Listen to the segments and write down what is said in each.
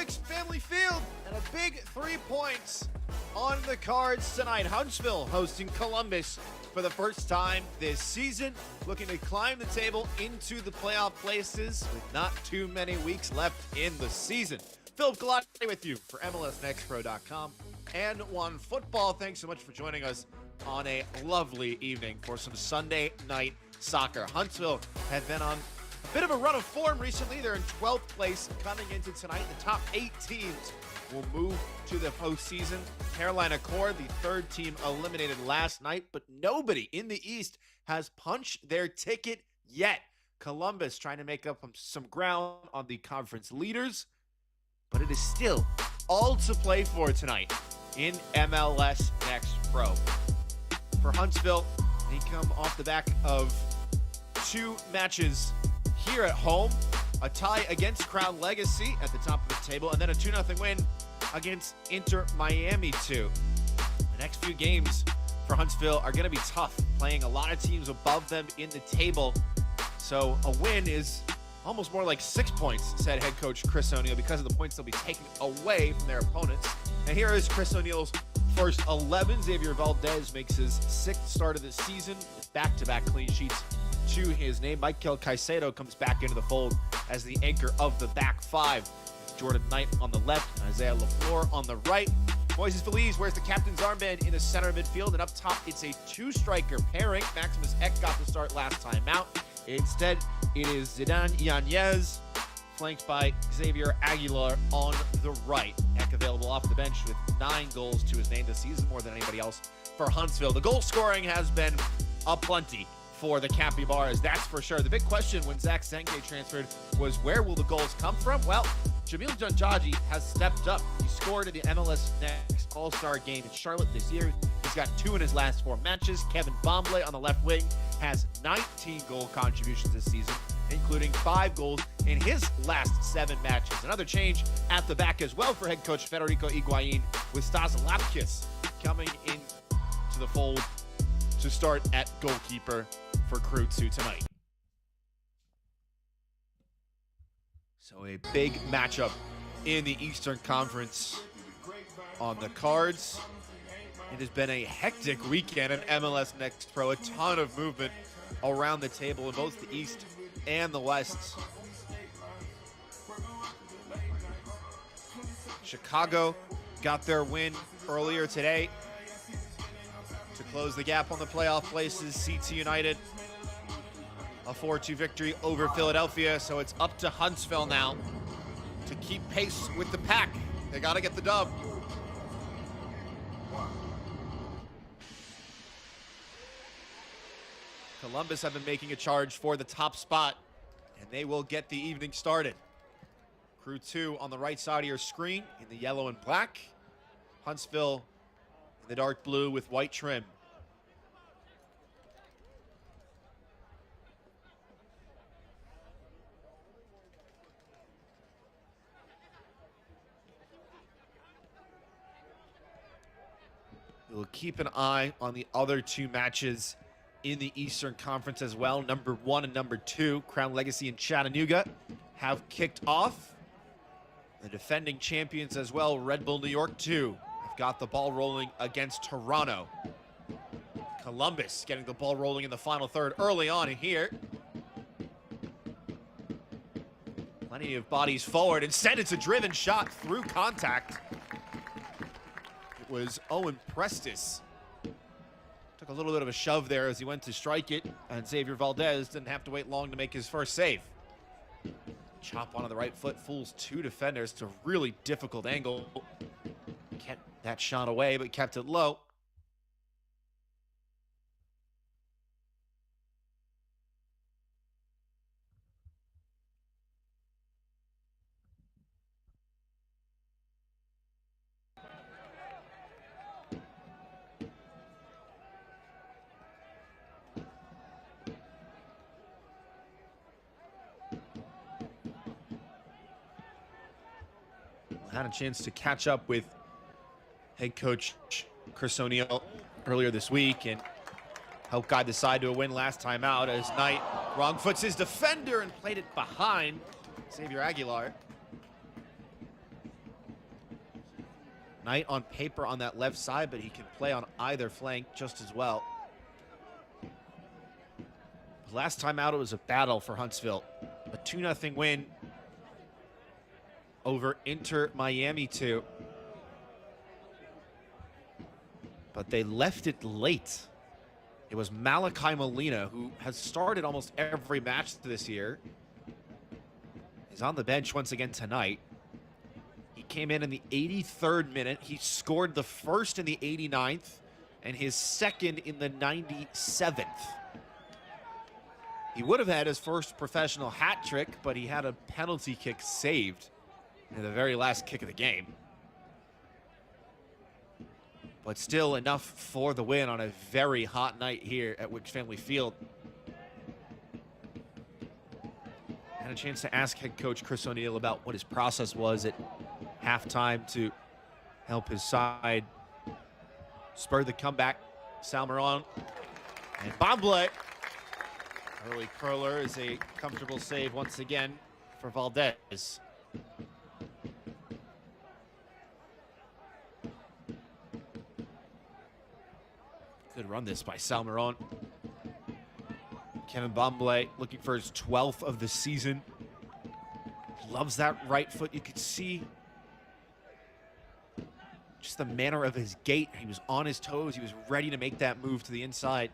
Hendricks Family Field, and a big 3 points on the cards tonight. Huntsville hosting Columbus for the first time this season, looking to climb the table into the playoff places with not too many weeks left in the season. Philip Galati with you for MLSNextPro.com and One Football. Thanks so much for joining us on a lovely evening for some Sunday night soccer. Huntsville had been on a bit of a run of form recently. They're in 12th place coming into tonight. The top 8 teams will move to the postseason. Carolina Core, the third team, eliminated last night, but nobody in the East has punched their ticket yet. Columbus trying to make up some ground on the conference leaders, but it is still all to play for tonight in MLS Next Pro. For Huntsville, they come off the back of 2 matches here at home, a tie against Crown Legacy at the top of the table, and then a 2-0 win against Inter Miami 2. The next few games for Huntsville are going to be tough, playing a lot of teams above them in the table. So a win is almost more like 6 points, said head coach Chris O'Neill, because of the points they'll be taking away from their opponents. And here is Chris O'Neill's first 11. Xavier Valdez makes his 6th start of the season with back-to-back clean sheets to his name. Michael Caicedo comes back into the fold as the anchor of the back 5. Jordan Knight on the left, Isaiah LaFleur on the right. Moises Feliz wears the captain's armband in the center midfield, and up top it's a 2-striker pairing. Maximus Eck got the start last time out. Instead, it is Zidane Yanez, flanked by Xavier Aguilar on the right. Eck available off the bench with 9 goals to his name this season, more than anybody else for Huntsville. The goal scoring has been aplenty for the Capybaras, that's for sure. The big question when Zach Senge transferred was, where will the goals come from? Well, Jamil Janjaji has stepped up. He scored in the MLS Next All-Star game in Charlotte this year. He's got 2 in his last 4 matches. Kevin Bombley on the left wing has 19 goal contributions this season, including 5 goals in his last 7 matches. Another change at the back as well for head coach Federico Higuain, with Stas Lapkis coming into the fold to start at goalkeeper for Crew 2 tonight. So a big matchup in the Eastern Conference on the cards. It has been a hectic weekend in MLS Next Pro. A ton of movement around the table in both the East and the West. Chicago got their win earlier today to close the gap on the playoff places. CT United, a 4-2 victory over Philadelphia, so it's up to Huntsville now to keep pace with the pack. They got to get the dub. Columbus have been making a charge for the top spot, and they will get the evening started. Crew 2 on the right side of your screen in the yellow and black. Huntsville in the dark blue with white trim. We'll keep an eye on the other 2 matches in the Eastern Conference as well. Number 1 and number 2, Crown Legacy and Chattanooga, have kicked off. The defending champions as well, Red Bull New York 2, have got the ball rolling against Toronto. Columbus getting the ball rolling in the final third early on here. Plenty of bodies forward. Instead, it's a driven shot through contact. It was Owen Prestis. Took a little bit of a shove there as he went to strike it, and Xavier Valdez didn't have to wait long to make his first save. Chop onto the right foot, fools 2 defenders. It's a really difficult angle. Kept that shot away, but kept it low. Had a chance to catch up with head coach Chris O'Neill earlier this week and help guide the side to a win last time out, as Knight wrong foots his defender and played it behind Xavier Aguilar. Knight on paper on that left side, but he can play on either flank just as well. Last time out, it was a battle for Huntsville. A 2-0 win over Inter Miami 2. But they left it late. It was Malachi Molina, who has started almost every match this year. He's on the bench once again tonight. He came in the 83rd minute. He scored the first in the 89th and his second in the 97th. He would have had his first professional hat trick, but he had a penalty kick saved in the very last kick of the game. But still enough for the win on a very hot night here at Wicks Family Field. Had a chance to ask head coach Chris O'Neill about what his process was at halftime to help his side spur the comeback. Salmeron and Bomble. Early curler is a comfortable save once again for Valdez. Good run this by Salmeron. Kevin Bomble looking for his 12th of the season. Loves that right foot. You could see just the manner of his gait. He was on his toes. He was ready to make that move to the inside.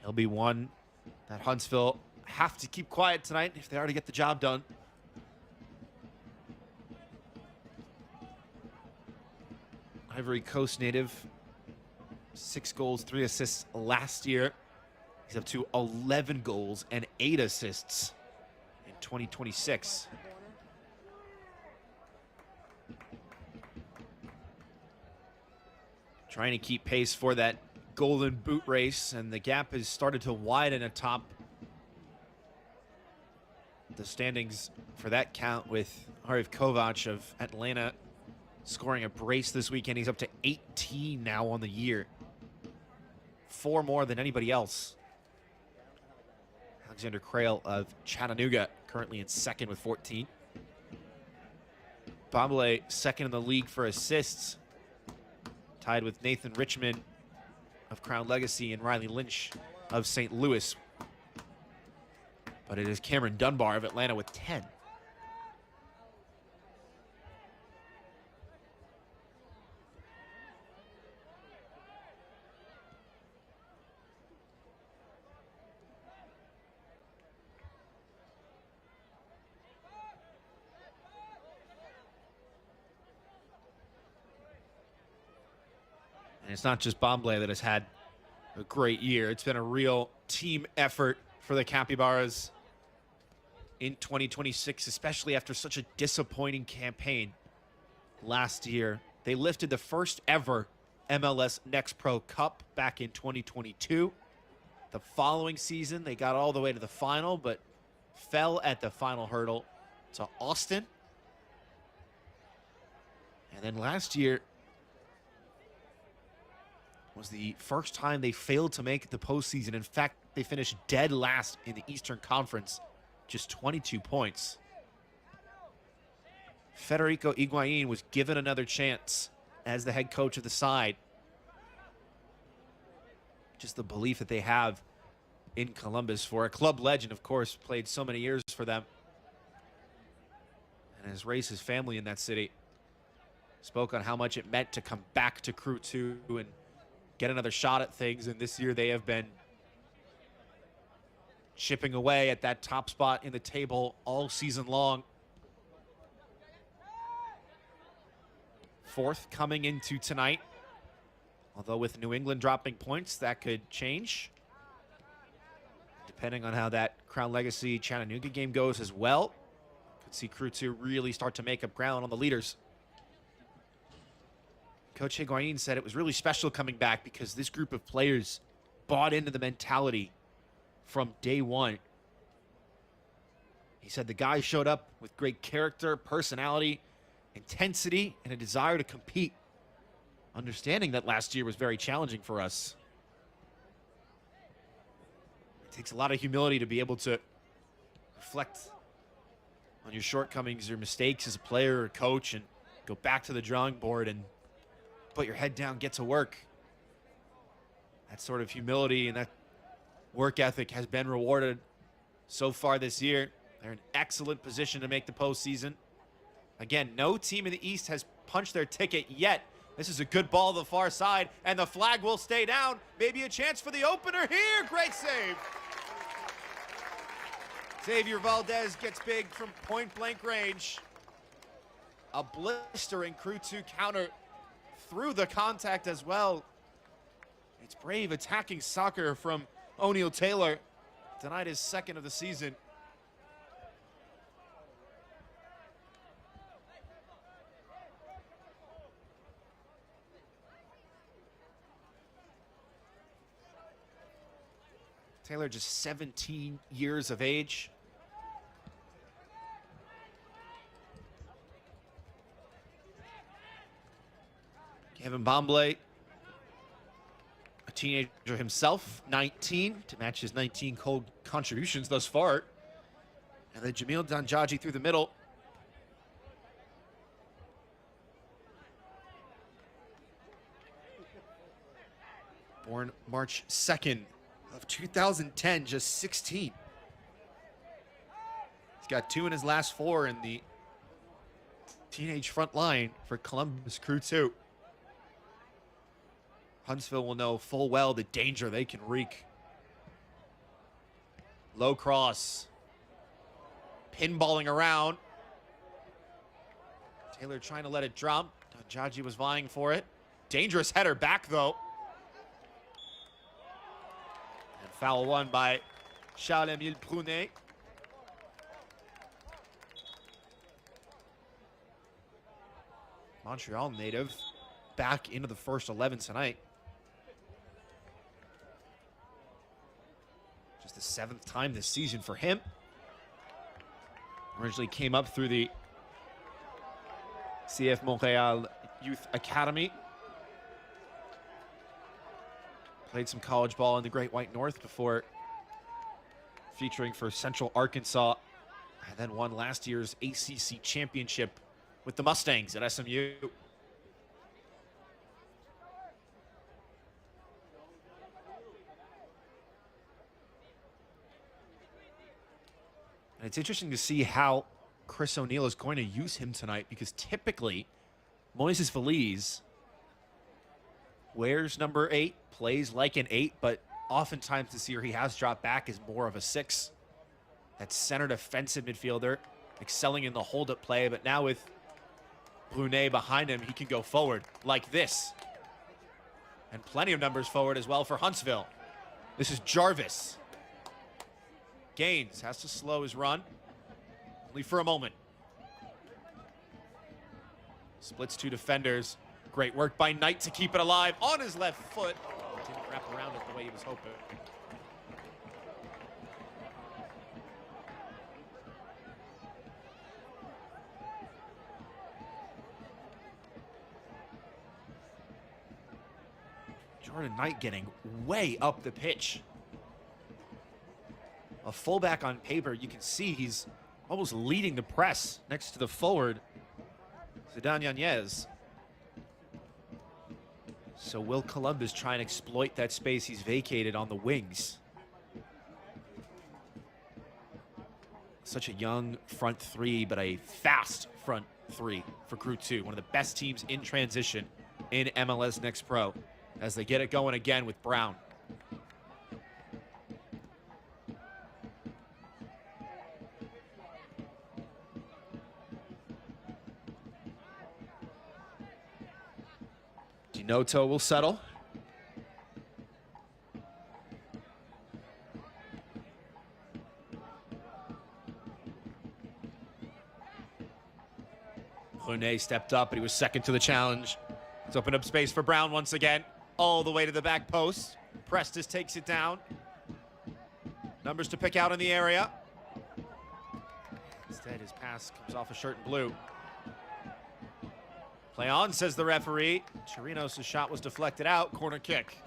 He'll be one that Huntsville have to keep quiet tonight if they are to get the job done. Ivory Coast native, 6 goals, 3 assists last year. He's up to 11 goals and 8 assists in 2026. Trying to keep pace for that golden boot race, and the gap has started to widen atop the standings for that count, with Arif Kovac of Atlanta scoring a brace this weekend. He's up to 18 now on the year. 4 more than anybody else. Alexander Crail of Chattanooga currently in second with 14. Bomble second in the league for assists, tied with Nathan Richmond of Crown Legacy and Riley Lynch of St. Louis. But it is Cameron Dunbar of Atlanta with 10. And it's not just Bomble that has had a great year. It's been a real team effort for the Capybaras in 2026, especially after such a disappointing campaign last year. They lifted the first ever MLS Next Pro Cup back in 2022. The following season, they got all the way to the final, but fell at the final hurdle to Austin. And then last year was the first time they failed to make the postseason. In fact, they finished dead last in the Eastern Conference, just 22 points. Federico Higuain was given another chance as the head coach of the side. Just the belief that they have in Columbus, for a club legend, of course, played so many years for them and has raised his family in that city. Spoke on how much it meant to come back to Crew 2 and get another shot at things, and this year they have been chipping away at that top spot in the table all season long. 4th coming into tonight, although with New England dropping points, that could change depending on how that Crown Legacy Chattanooga game goes as well. Could see Crew 2 really start to make up ground on the leaders. Coach Higuain said it was really special coming back because this group of players bought into the mentality from day one. He said the guys showed up with great character, personality, intensity, and a desire to compete, understanding that last year was very challenging for us. takes a lot of humility to be able to reflect on your shortcomings, your mistakes as a player or coach, and go back to the drawing board and put your head down, get to work. That sort of humility and that work ethic has been rewarded so far this year. They're in excellent position to make the postseason. Again, no team in the East has punched their ticket yet. This is a good ball to the far side, and the flag will stay down. Maybe a chance for the opener here. Great save. Xavier Valdez gets big from point-blank range. A blistering Crew 2 counter through the contact as well. It's brave attacking soccer from O'Neal Taylor. Denied his second of the season. Taylor just 17 years of age. Kevin Bombley, a teenager himself, 19, to match his 19 cold contributions thus far. And then Jamil Danjaji through the middle. Born March 2nd of 2010, just 16. He's got 2 in his last 4 in the teenage front line for Columbus Crew 2. Huntsville will know full well the danger they can wreak. Low cross. Pinballing around. Taylor trying to let it drop. Danjaji was vying for it. Dangerous header back, though. And foul won by Charles-Émile Prunet. Montreal native back into the first 11 tonight. Just the 7th time this season for him. Originally came up through the CF Montréal Youth Academy. Played some college ball in the Great White North before featuring for Central Arkansas, and then won last year's ACC championship with the Mustangs at SMU. And it's interesting to see how Chris O'Neal is going to use him tonight, because typically Moises Feliz wears number 8, plays like an 8, but oftentimes this year he has dropped back as more of a 6. That center defensive midfielder, excelling in the hold-up play, but now with Brunet behind him, he can go forward like this. And plenty of numbers forward as well for Huntsville. This is Jarvis. Gaines has to slow his run, only for a moment. Splits 2 defenders. Great work by Knight to keep it alive on his left foot. Didn't wrap around it the way he was hoping. Jordan Knight getting way up the pitch. A fullback on paper, you can see he's almost leading the press next to the forward, Zidane Yanez. So will Columbus try and exploit that space he's vacated on the wings? Such a young front 3, but a fast front 3 for Crew 2. One of the best teams in transition in MLS Next Pro as they get it going again with Brown. Noto will settle. Brunet stepped up, but he was second to the challenge. It's opened up space for Brown once again. All the way to the back post. Prestis takes it down. Numbers to pick out in the area. Instead, his pass comes off a shirt in blue. Play on, says the referee. Chirinos' shot was deflected out. Corner kick.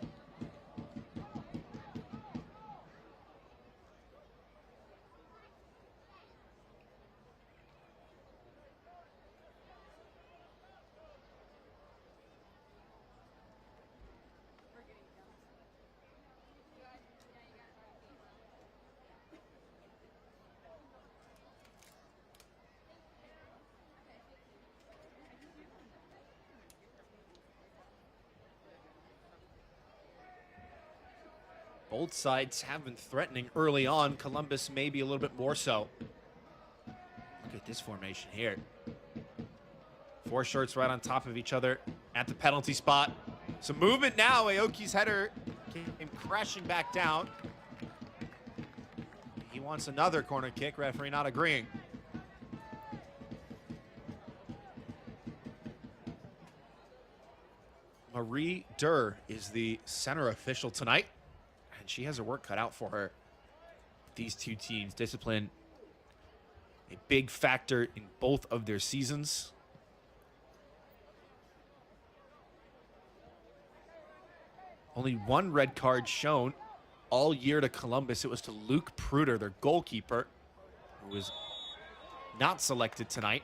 Both sides have been threatening early on. Columbus maybe a little bit more so. Look at this formation here. Four shirts right on top of each other at the penalty spot. Some movement now. Aoki's header came crashing back down. He wants another corner kick. Referee not agreeing. Marie Durr is the center official tonight, and she has her work cut out for her. These two teams, discipline, a big factor in both of their seasons. Only one red card shown all year to Columbus. It was to Luke Pruder, their goalkeeper, who was not selected tonight.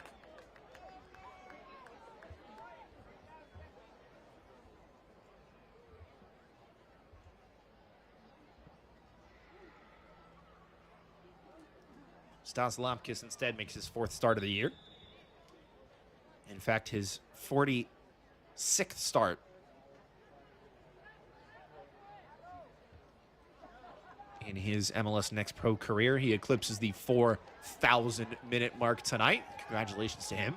Stas Lampkis instead makes his 4th start of the year. In fact, his 46th start. In his MLS Next Pro career, he eclipses the 4,000-minute mark tonight. Congratulations to him.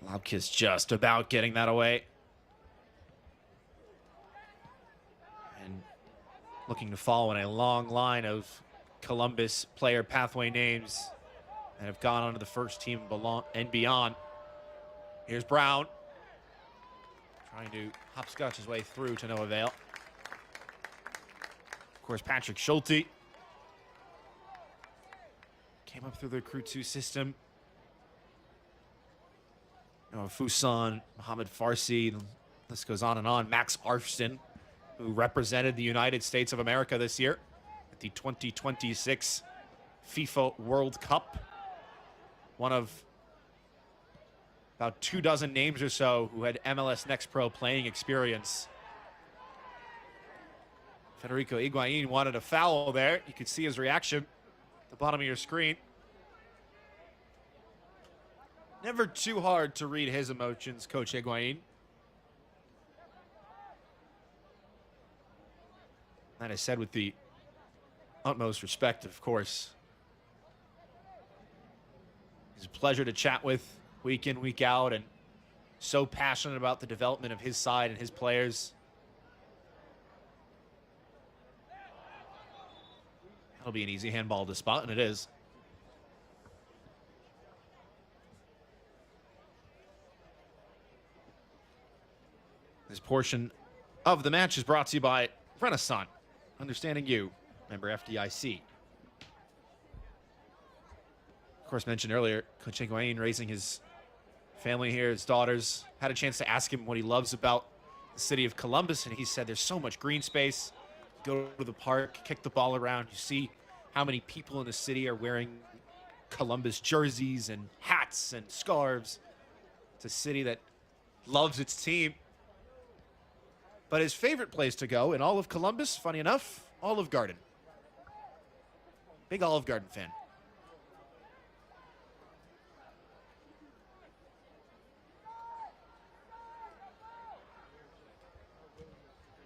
Lampkis just about getting that away. And looking to follow in a long line of Columbus player pathway names that have gone onto the first team and beyond. Here's Brown, trying to hopscotch his way through to no avail. Of course, Patrick Schulte came up through the Crew 2 system. Fuson, Mohamed Farsi, the list goes on and on. Max Arfsten, who represented the United States of America this year at the 2026 FIFA World Cup. One of about 24 names or so who had MLS Next Pro playing experience. Federico Higuain wanted a foul there. You could see his reaction at the bottom of your screen. Never too hard to read his emotions, Coach Higuain. That is said with the utmost respect, of course. He's a pleasure to chat with week in, week out, and so passionate about the development of his side and his players. That'll be an easy handball to spot, and it is. This portion of the match is brought to you by Renaissance, Understanding You, member FDIC. Of course, mentioned earlier, Coach Higuain raising his family here, his daughters. Had a chance to ask him what he loves about the city of Columbus, and he said there's so much green space. Go to the park, kick the ball around. You see how many people in the city are wearing Columbus jerseys and hats and scarves. It's a city that loves its team. But his favorite place to go in all of Columbus, funny enough, Olive Garden. Big Olive Garden fan.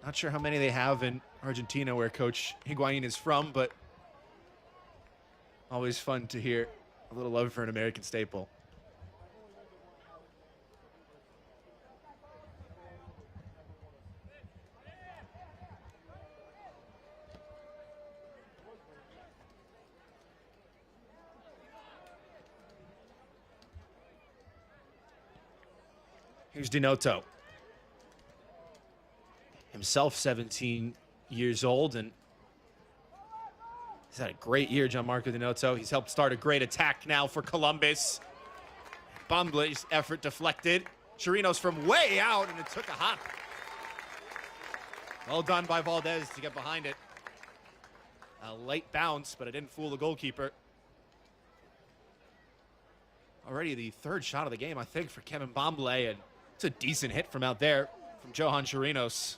Not sure how many they have in Argentina, where Coach Higuain is from, but always fun to hear a little love for an American staple. Here's Dinoto. Himself 17 years old, and he's had a great year, Gianmarco Dinoto. He's helped start a great attack now for Columbus. Bumbly's effort deflected. Chirinos from way out, and it took a hop. Well done by Valdez to get behind it. A late bounce, but it didn't fool the goalkeeper. Already the third shot of the game, I think, for Kevin Bombley, and it's a decent hit from out there from Johan Chirinos.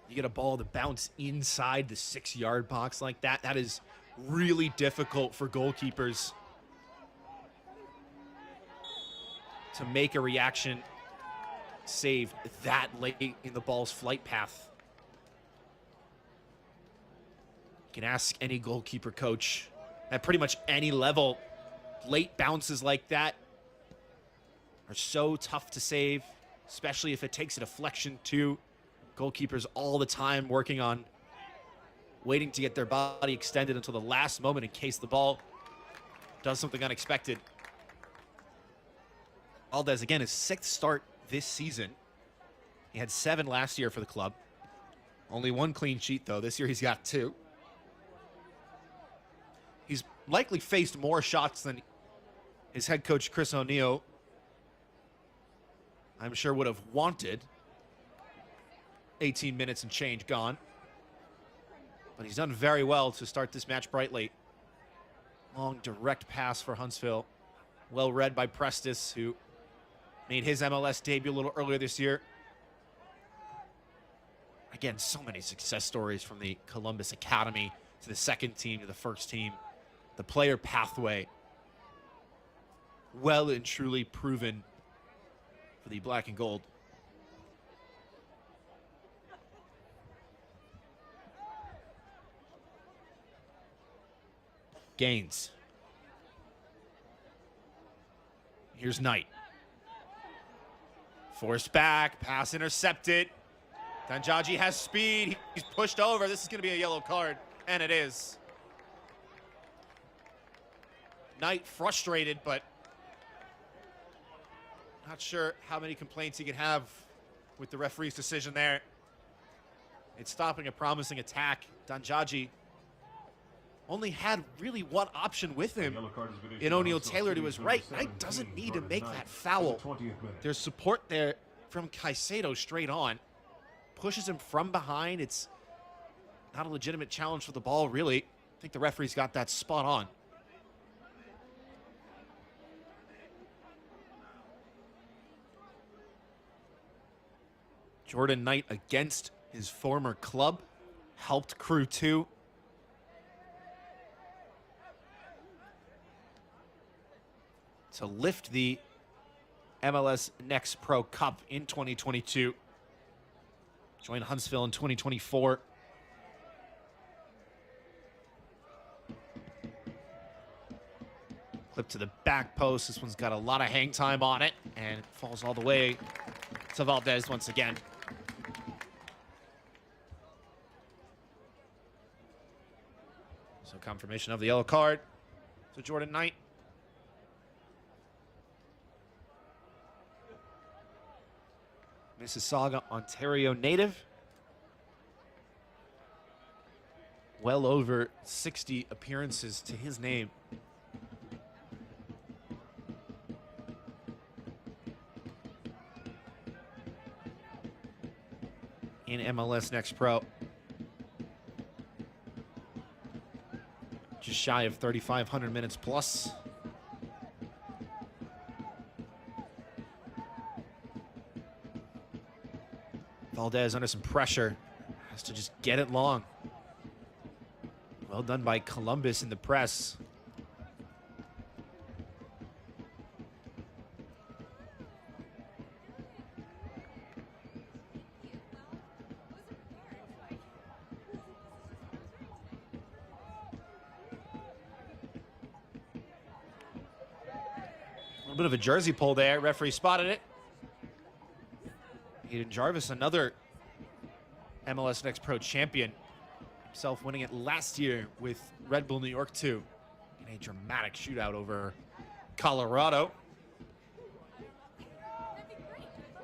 You get a ball to bounce inside the 6-yard box like that. That is really difficult for goalkeepers to make a reaction save that late in the ball's flight path. You can ask any goalkeeper coach at pretty much any level. Late bounces like that are so tough to save, especially if it takes a deflection too. Goalkeepers all the time working on waiting to get their body extended until the last moment in case the ball does something unexpected. Valdez, again, his 6th start this season. He had 7 last year for the club. Only 1 clean sheet, though. This year he's got 2. He's likely faced more shots than his head coach, Chris O'Neill, I'm sure would have wanted. 18 minutes and change gone. But he's done very well to start this match brightly. Long, direct pass for Huntsville. Well read by Prestis, who made his MLS debut a little earlier this year. Again, so many success stories from the Columbus Academy to the 2nd team to the 1st team. The player pathway, well and truly proven for the black and gold. Gaines. Here's Knight. Forced back, pass intercepted. Danjaji has speed. He's pushed over. This is going to be a yellow card, and it is. Knight frustrated, but not sure how many complaints he can have with the referee's decision there. It's stopping a promising attack. Danjaji only had really one option with him in O'Neal Taylor to his right. Knight doesn't need to make that foul. There's support there from Caicedo straight on. Pushes him from behind. It's not a legitimate challenge for the ball, really. I think the referee's got that spot on. Jordan Knight against his former club. Helped Crew 2. To lift the MLS Next Pro Cup in 2022. Joined Huntsville in 2024. Clip to the back post. This one's got a lot of hang time on it, and it falls all the way to Valdez once again. So confirmation of the yellow card to Jordan Knight. Mississauga, Ontario native. Well over 60 appearances to his name. In MLS Next Pro. Just shy of 3,500 minutes plus. Valdez under some pressure, has to just get it long. Well done by Columbus in the press. A little bit of a jersey pull there. Referee spotted it. Hayden Jarvis, another MLS Next Pro champion, himself winning it last year with Red Bull New York 2 in a dramatic shootout over Colorado.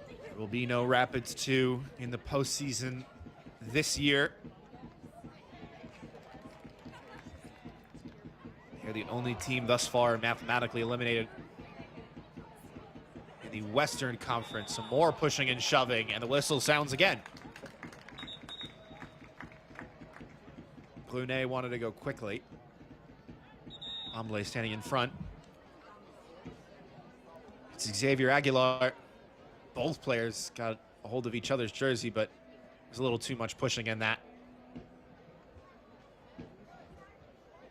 There will be no Rapids 2 in the postseason this year. They're the only team thus far mathematically eliminated in the Western Conference. Some more pushing and shoving, and the whistle sounds again. Brunei wanted to go quickly. Amble standing in front. It's Xavier Aguilar. Both players got a hold of each other's jersey, but there's a little too much pushing in that.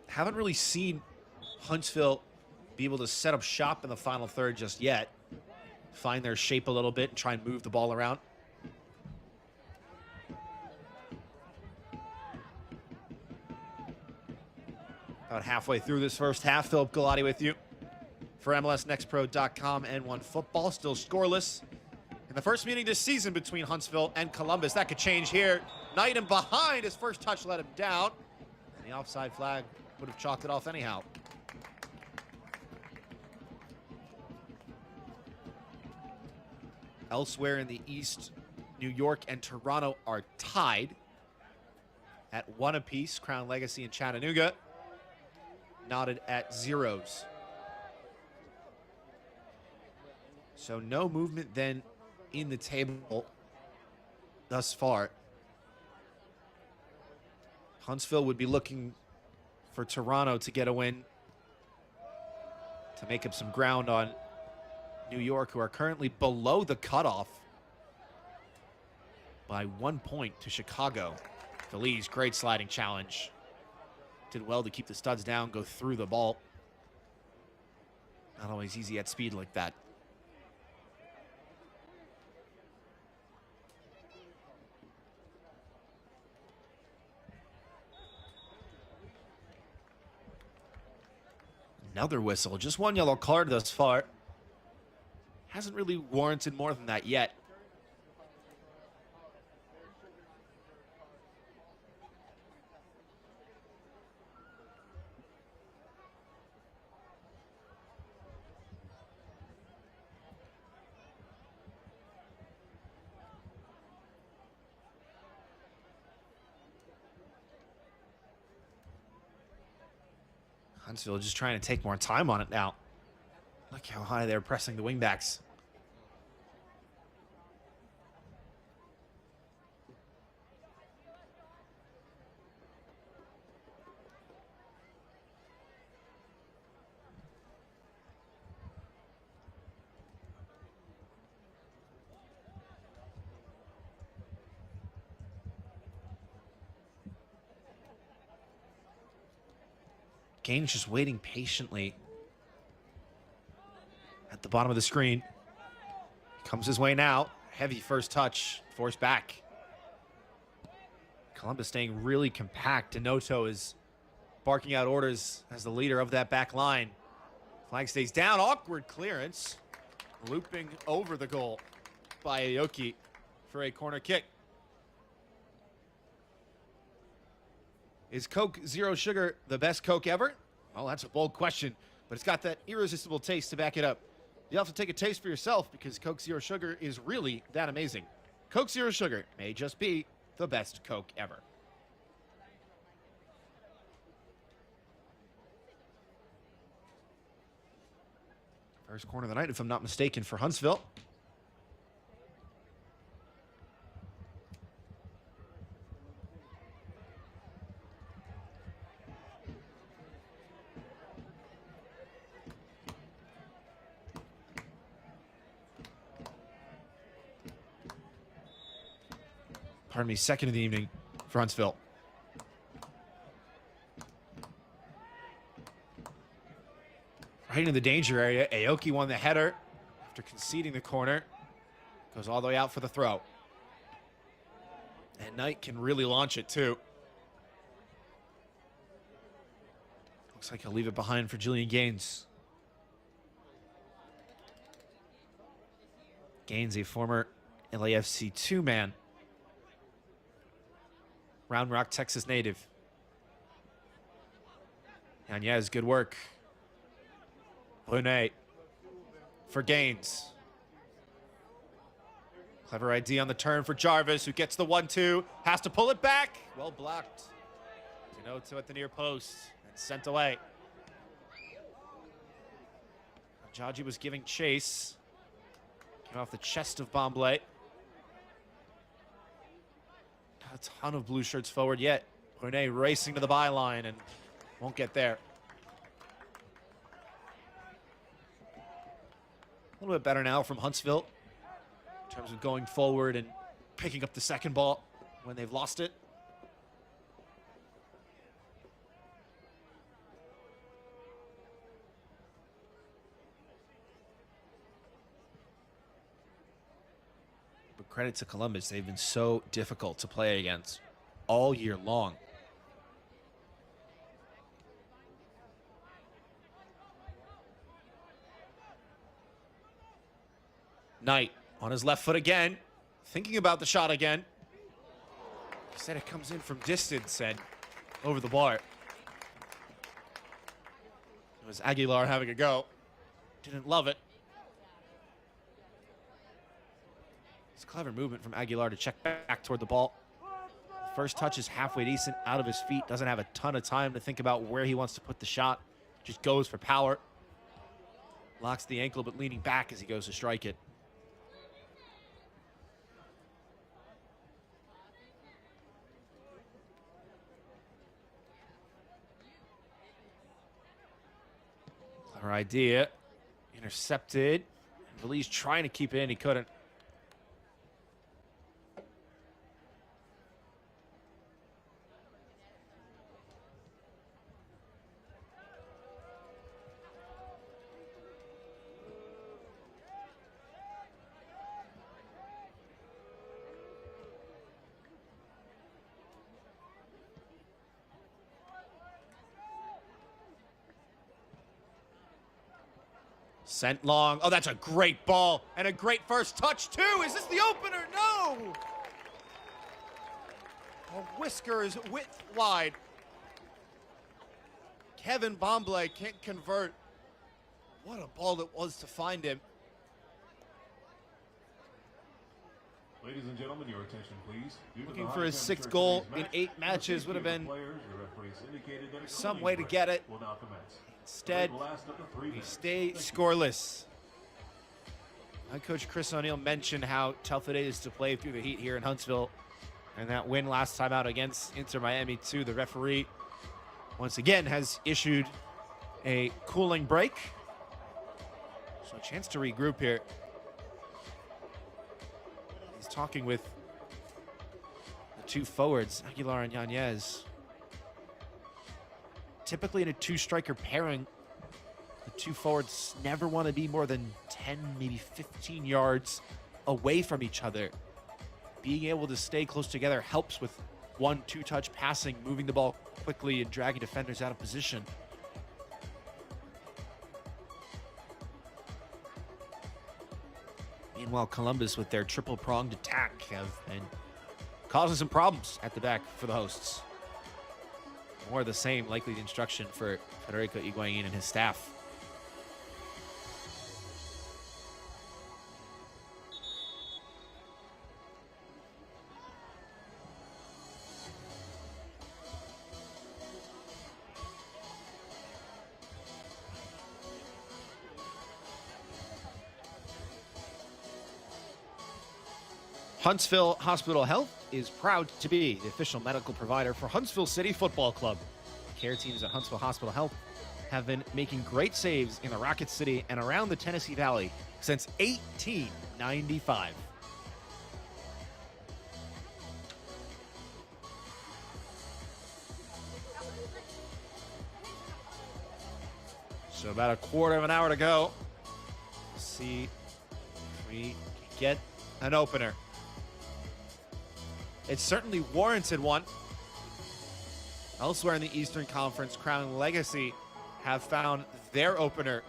Haven't really seen Huntsville be able to set up shop in the final third just yet. Find their shape a little bit and try and move the ball around. About halfway through this first half, Philip Galati with you for MLSNextPro.com and One Football. Still scoreless in the first meeting this season between Huntsville and Columbus. That could change here. Knight and behind. His first touch let him down. And the offside flag would have chalked it off anyhow. Elsewhere in the East, New York and Toronto are tied at 1 apiece. Crown Legacy and Chattanooga knotted at 0s. So no movement then in the table thus far. Huntsville would be looking for Toronto to get a win to make up some ground on New York, who are currently below the cutoff by 1 point to Chicago. Feliz, great sliding challenge. Did well to keep the studs down, go through the ball. Not always easy at speed like that. Another whistle, just one yellow card thus far. Hasn't really warranted more than that yet. Huntsville just trying to take more time on it now. Look how high they're pressing the wingbacks. Gaines just waiting patiently at the bottom of the screen. Comes his way now. Heavy first touch, forced back. Columbus staying really compact. Denoto is barking out orders as the leader of that back line. Flag stays down, awkward clearance. Looping over the goal by Aoki for a corner kick. Is Coke Zero Sugar the best Coke ever? Well, that's a bold question, but it's got that irresistible taste to back it up. You have to take a taste for yourself because Coke Zero Sugar is really that amazing. Coke Zero Sugar may just be the best Coke ever. First corner of the night, if I'm not mistaken, for Huntsville. Pardon me, second of the evening for Huntsville. Right into the danger area. Aoki won the header after conceding the corner. Goes all the way out for the throw. And Knight can really launch it too. Looks like he'll leave it behind for Julian Gaines. Gaines, a former LAFC 2 man. Round Rock, Texas native. Yanez, good work. Brunei for Gaines. Clever idea on the turn for Jarvis, who gets the 1-2. Has to pull it back. Well blocked. Denoto at the near post and sent away. Jaji was giving chase. off the chest of Bomblay. Not a ton of blue shirts forward yet. Rene racing to the byline and won't get there. A little bit better now from Huntsville in terms of going forward and picking up the second ball when they've lost it. But credit to Columbus, they've been so difficult to play against all year long. Knight on his left foot again, thinking about the shot again. He said it comes in from distance and over the bar. It was Aguilar having a go. Didn't love it. It's clever movement from Aguilar to check back toward the ball. First touch is halfway decent, out of his feet. Doesn't have a ton of time to think about where he wants to put the shot. Just goes for power. Locks the ankle, but leaning back as he goes to strike it. Clever idea. Intercepted. Valise trying to keep it in. He couldn't. Sent long. Oh, that's a great ball and a great first touch, too. Is this the opener? No. A whiskers width wide. Kevin Bomblay can't convert. What a ball it was to find him. Ladies and gentlemen, your attention, please. Looking for his sixth goal in 8 matches would have been some way to get it. Instead, we stay scoreless. Head coach Chris O'Neill mentioned how tough it is to play through the heat here in Huntsville. And that win last time out against Inter Miami 2, the referee once again has issued a cooling break. So a chance to regroup here. He's talking with the two forwards, Aguilar and Yanez. Typically in a two-striker pairing, the two forwards never want to be more than 10, maybe 15 yards away from each other. Being able to stay close together helps with 1-2 touch passing, moving the ball quickly and dragging defenders out of position. Meanwhile, Columbus, with their triple-pronged attack, have been causing some problems at the back for the hosts. More of the same, likely the instruction for Federico Higuain and his staff. Huntsville Hospital Health is proud to be the official medical provider for Huntsville City Football Club. Care teams at Huntsville Hospital Health have been making great saves in the Rocket City and around the Tennessee Valley since 1895. So about a quarter of an hour to go. Let's see if we can get an opener. It's certainly warranted one. Elsewhere in the Eastern Conference, Crown Legacy have found their opener.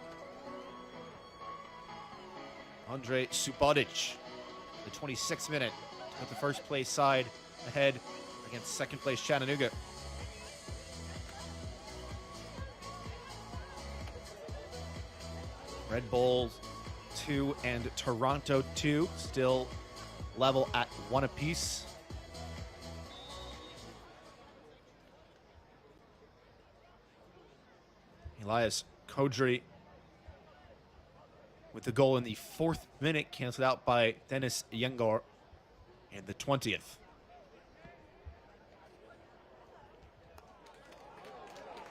Andre Subotic, the 26th minute, with the first place side ahead against second place Chattanooga. Red Bulls 2 and Toronto 2 still level at 1 apiece. Elias Kodri with the goal in the 4th minute canceled out by Dennis Yengor in the 20th.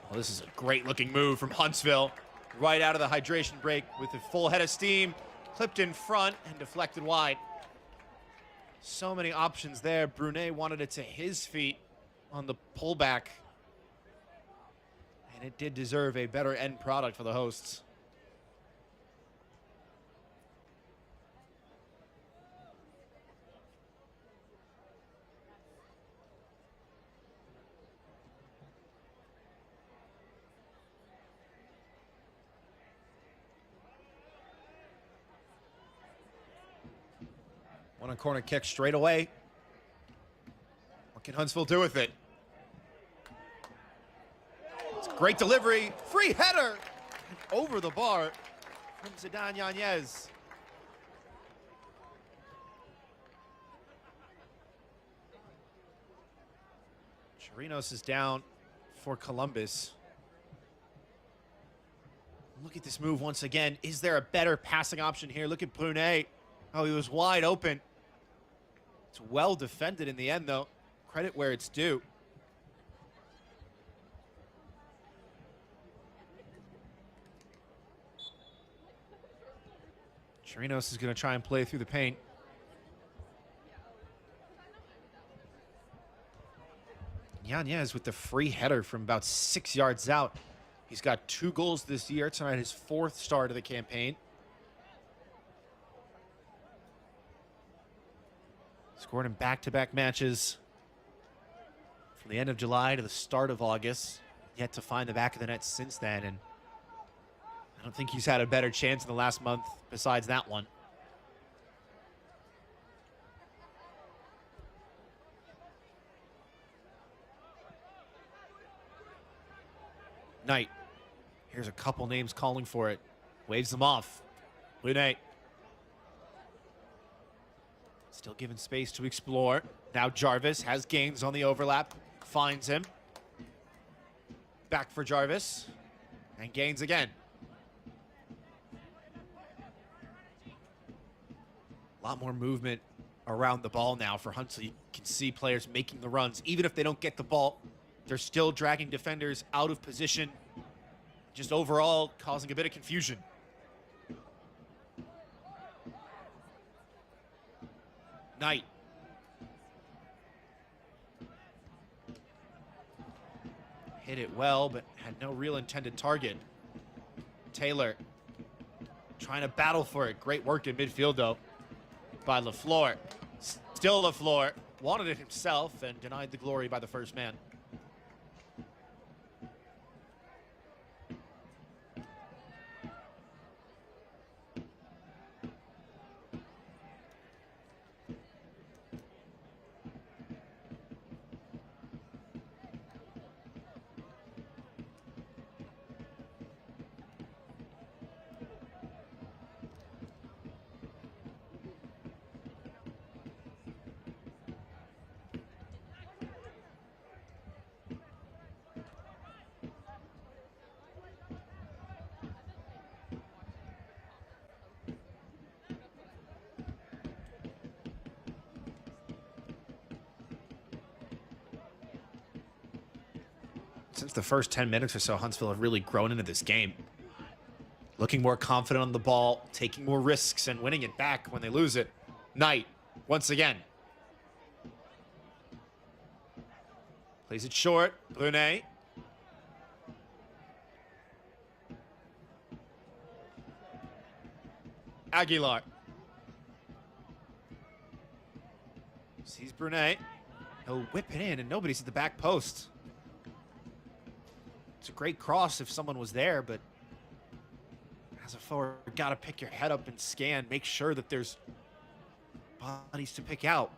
Well, this is a great-looking move from Huntsville. Right out of the hydration break with a full head of steam, clipped in front and deflected wide. So many options there. Brunet wanted it to his feet on the pullback. And it did deserve a better end product for the hosts. On a corner kick straight away. What can Huntsville do with it? It's a great delivery. Free header. And over the bar from Zidane Yanez. Chirinos is down for Columbus. Look at this move once again. Is there a better passing option here? Look at Brunet. Oh, he was wide open. It's well defended in the end, though. Credit where it's due. Chirinos is going to try and play through the paint. Yanez with the free header from about 6 yards out. He's got 2 goals this year. Tonight, his 4th start of the campaign. Scored in back-to-back matches from the end of July to the start of August. Yet to find the back of the net since then, and I don't think he's had a better chance in the last month besides that one. Knight. Here's a couple names calling for it. Waves them off. Brunet. Still given space to explore. Now Jarvis has gains on the overlap. Finds him. Back for Jarvis. And gains again. A lot more movement around the ball now for Huntsville. You can see players making the runs. Even if they don't get the ball, they're still dragging defenders out of position. Just overall causing a bit of confusion. Knight. Hit it well, but had no real intended target. Taylor trying to battle for it. Great work in midfield, though, by LaFleur. Still LaFleur. Wanted it himself and denied the glory by the first man. Since the first 10 minutes or so, Huntsville have really grown into this game. Looking more confident on the ball, taking more risks, and winning it back when they lose it. Knight, once again. Plays it short. Brunet. Aguilar. Sees Brunet. He'll whip it in, and nobody's at the back post. It's a great cross if someone was there, but as a forward, got to pick your head up and scan, make sure that there's bodies to pick out.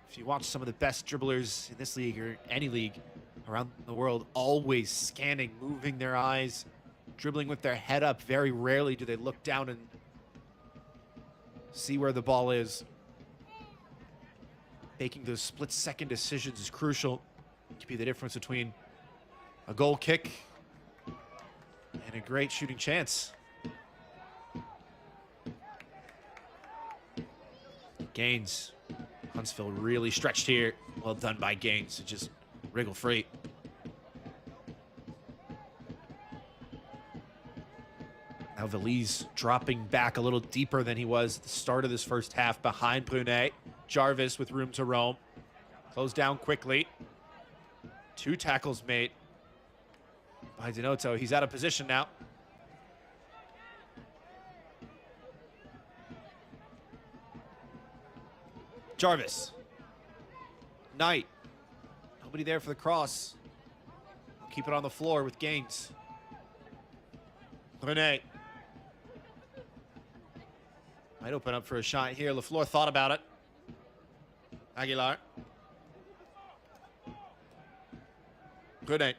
If you watch some of the best dribblers in this league or any league around the world, always scanning, moving their eyes, dribbling with their head up. Very rarely do they look down and see where the ball is. Making those split-second decisions is crucial. It could be the difference between a goal kick And a great shooting chance. Gaines. Huntsville really stretched here. Well done by Gaines to just wriggle free. Now Valise dropping back a little deeper than he was at the start of this first half behind Brunet. Jarvis with room to roam. Closed down quickly. 2 tackles made by Donato. He's out of position now. Jarvis. Knight. Nobody there for the cross. Keep it on the floor with Gaines. Brunet. Might open up for a shot here. LaFleur thought about it. Aguilar. Brunet.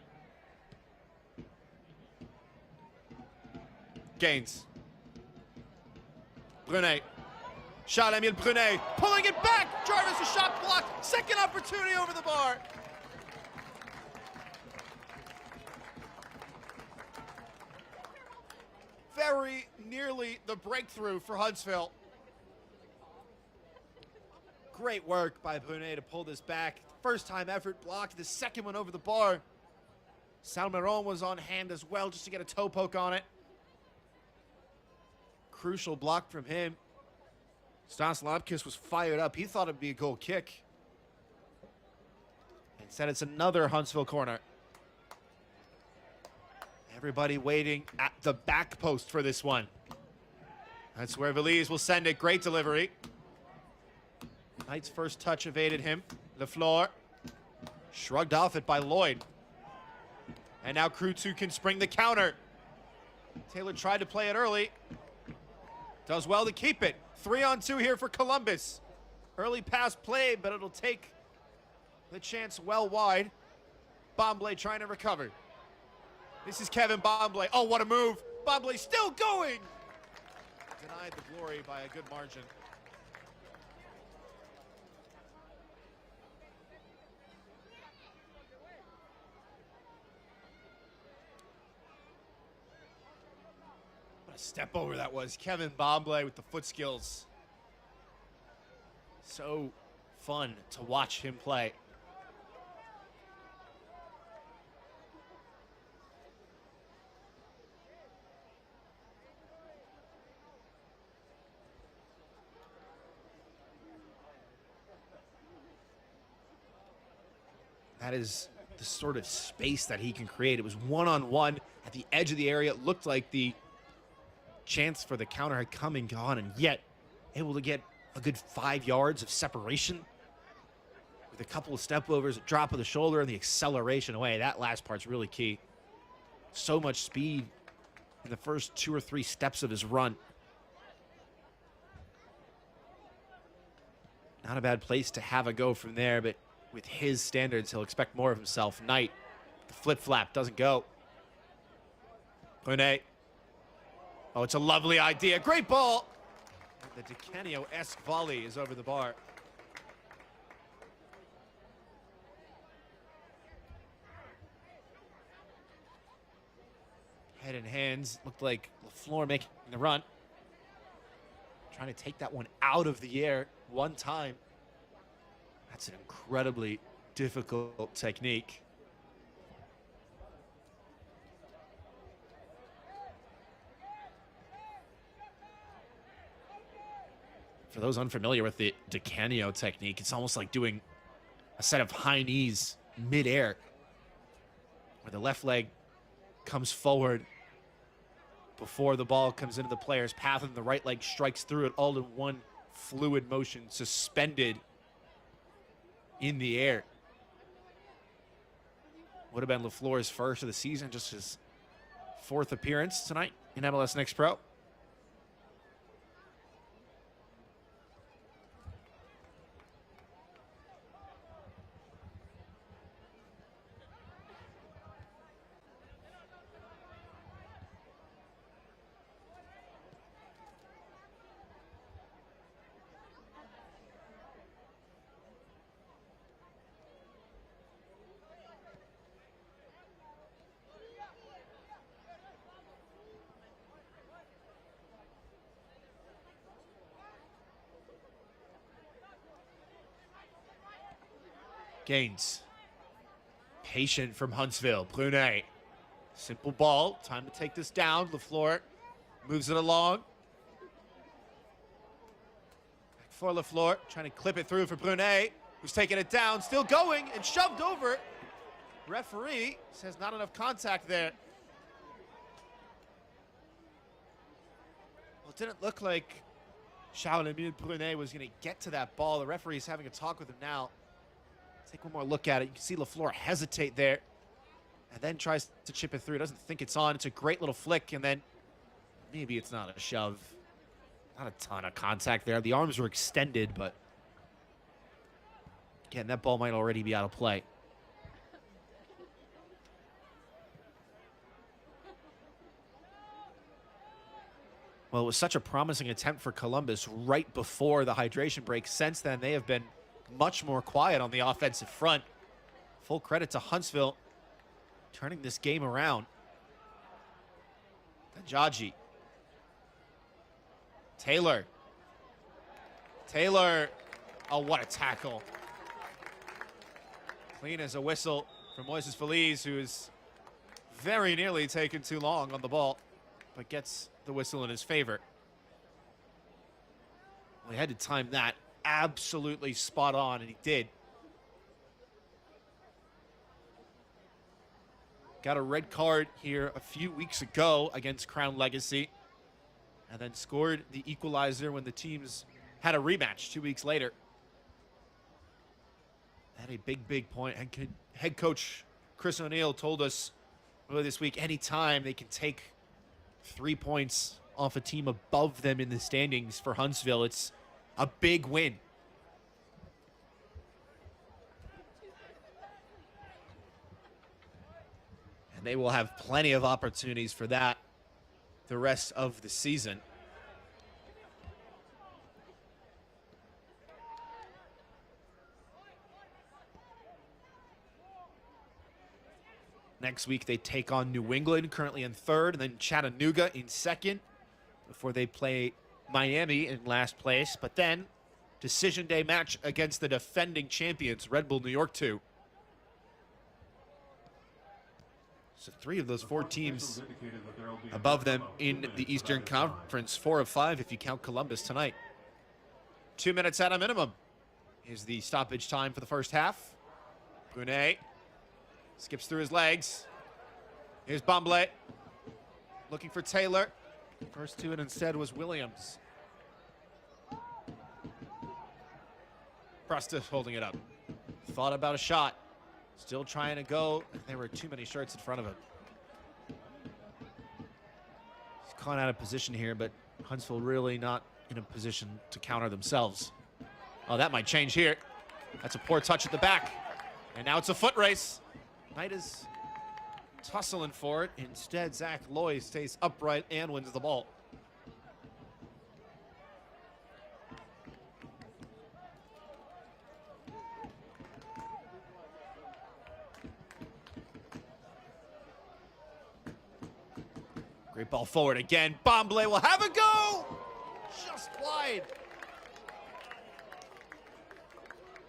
Gaines. Brunet. Charles-Emile Brunet pulling it back. Jarvis, a shot blocked. Second opportunity over the bar. Very nearly the breakthrough for Huntsville. Great work by Brunet to pull this back. First time effort blocked, the second one over the bar. Salmeron was on hand as well just to get a toe poke on it. Crucial block from him. Stas Lobkis was fired up. He thought it'd be a goal kick. Instead, it's another Huntsville corner. Everybody waiting at the back post for this one. That's where Valise will send it. Great delivery. Knight's first touch evaded him. LaFleur shrugged off it by Lloyd. And now Crew 2 can spring the counter. Taylor tried to play it early. Does well to keep it. 3-on-2 here for Columbus. Early pass play, but it'll take the chance well wide. Bomblay trying to recover. This is Kevin Bomblay. Oh, what a move. Bomblay still going. Denied the glory by a good margin. What a step over that was. Kevin Bomblay with the foot skills. So fun to watch him play. That is the sort of space that he can create. It was one-on-one at the edge of the area. It looked like the chance for the counter had come and gone, and yet able to get a good 5 yards of separation with a couple of step overs, a drop of the shoulder, and the acceleration away. That last part's really key. So much speed in the first 2 or 3 steps of his run. Not a bad place to have a go from there, but with his standards, he'll expect more of himself. Knight, the flip-flap doesn't go. Brunet. Oh, it's a lovely idea. Great ball. And the DiCanio-esque volley is over the bar. Head and hands. Looked like LaFleur making the run. Trying to take that one out of the air one time. That's an incredibly difficult technique. For those unfamiliar with the DiCanio technique, it's almost like doing a set of high knees mid-air, where the left leg comes forward before the ball comes into the player's path and the right leg strikes through it all in one fluid motion, suspended in the air. Would have been LaFleur's first of the season, just his 4th appearance tonight in MLS Next Pro. Gaines. Patient from Huntsville. Brunet. Simple ball. Time to take this down. LaFleur moves it along. Back for LaFleur. Trying to clip it through for Brunet, who's taking it down. Still going and shoved over. Referee says not enough contact there. Well, it didn't look like Charles-Emile Brunet was going to get to that ball. The referee's having a talk with him now. Take one more look at it. You can see LaFleur hesitate there and then tries to chip it through. Doesn't think it's on. It's a great little flick, and then maybe it's not a shove. Not a ton of contact there. The arms were extended, but again, that ball might already be out of play. Well, it was such a promising attempt for Columbus right before the hydration break. Since then, they have been much more quiet on the offensive front. Full credit to Huntsville turning this game around. Najaji. Taylor. Oh, what a tackle. Clean as a whistle from Moises Feliz, who is very nearly taken too long on the ball, but gets the whistle in his favor. Well, he had to time that absolutely spot on, and he did. Got a red card here a few weeks ago against Crown Legacy, and then scored the equalizer when the teams had a rematch 2 weeks later. Had a big point. Head coach Chris O'Neill told us earlier this week, anytime they can take 3 points off a team above them in the standings for Huntsville, it's a big win. And they will have plenty of opportunities for that the rest of the season. Next week, they take on New England, currently in third, and then Chattanooga in second before they play Miami in last place. But then, decision day match against the defending champions, Red Bull New York 2. So 3 of those 4 teams above them in the Eastern Conference, 4 of 5 if you count Columbus tonight. 2 minutes at a minimum is the stoppage time for the first half. Brunet skips through his legs. Here's Bombley looking for Taylor. First to it instead was Williams. Presta holding it up. Thought about a shot. Still trying to go. There were too many shirts in front of him. He's caught out of position here, but Huntsville really not in a position to counter themselves. Oh, that might change here. That's a poor touch at the back. And now it's a foot race. Knight is tussling for it. Instead, Zach Loy stays upright and wins the ball. Great ball forward again. Bombley will have a go! Just wide.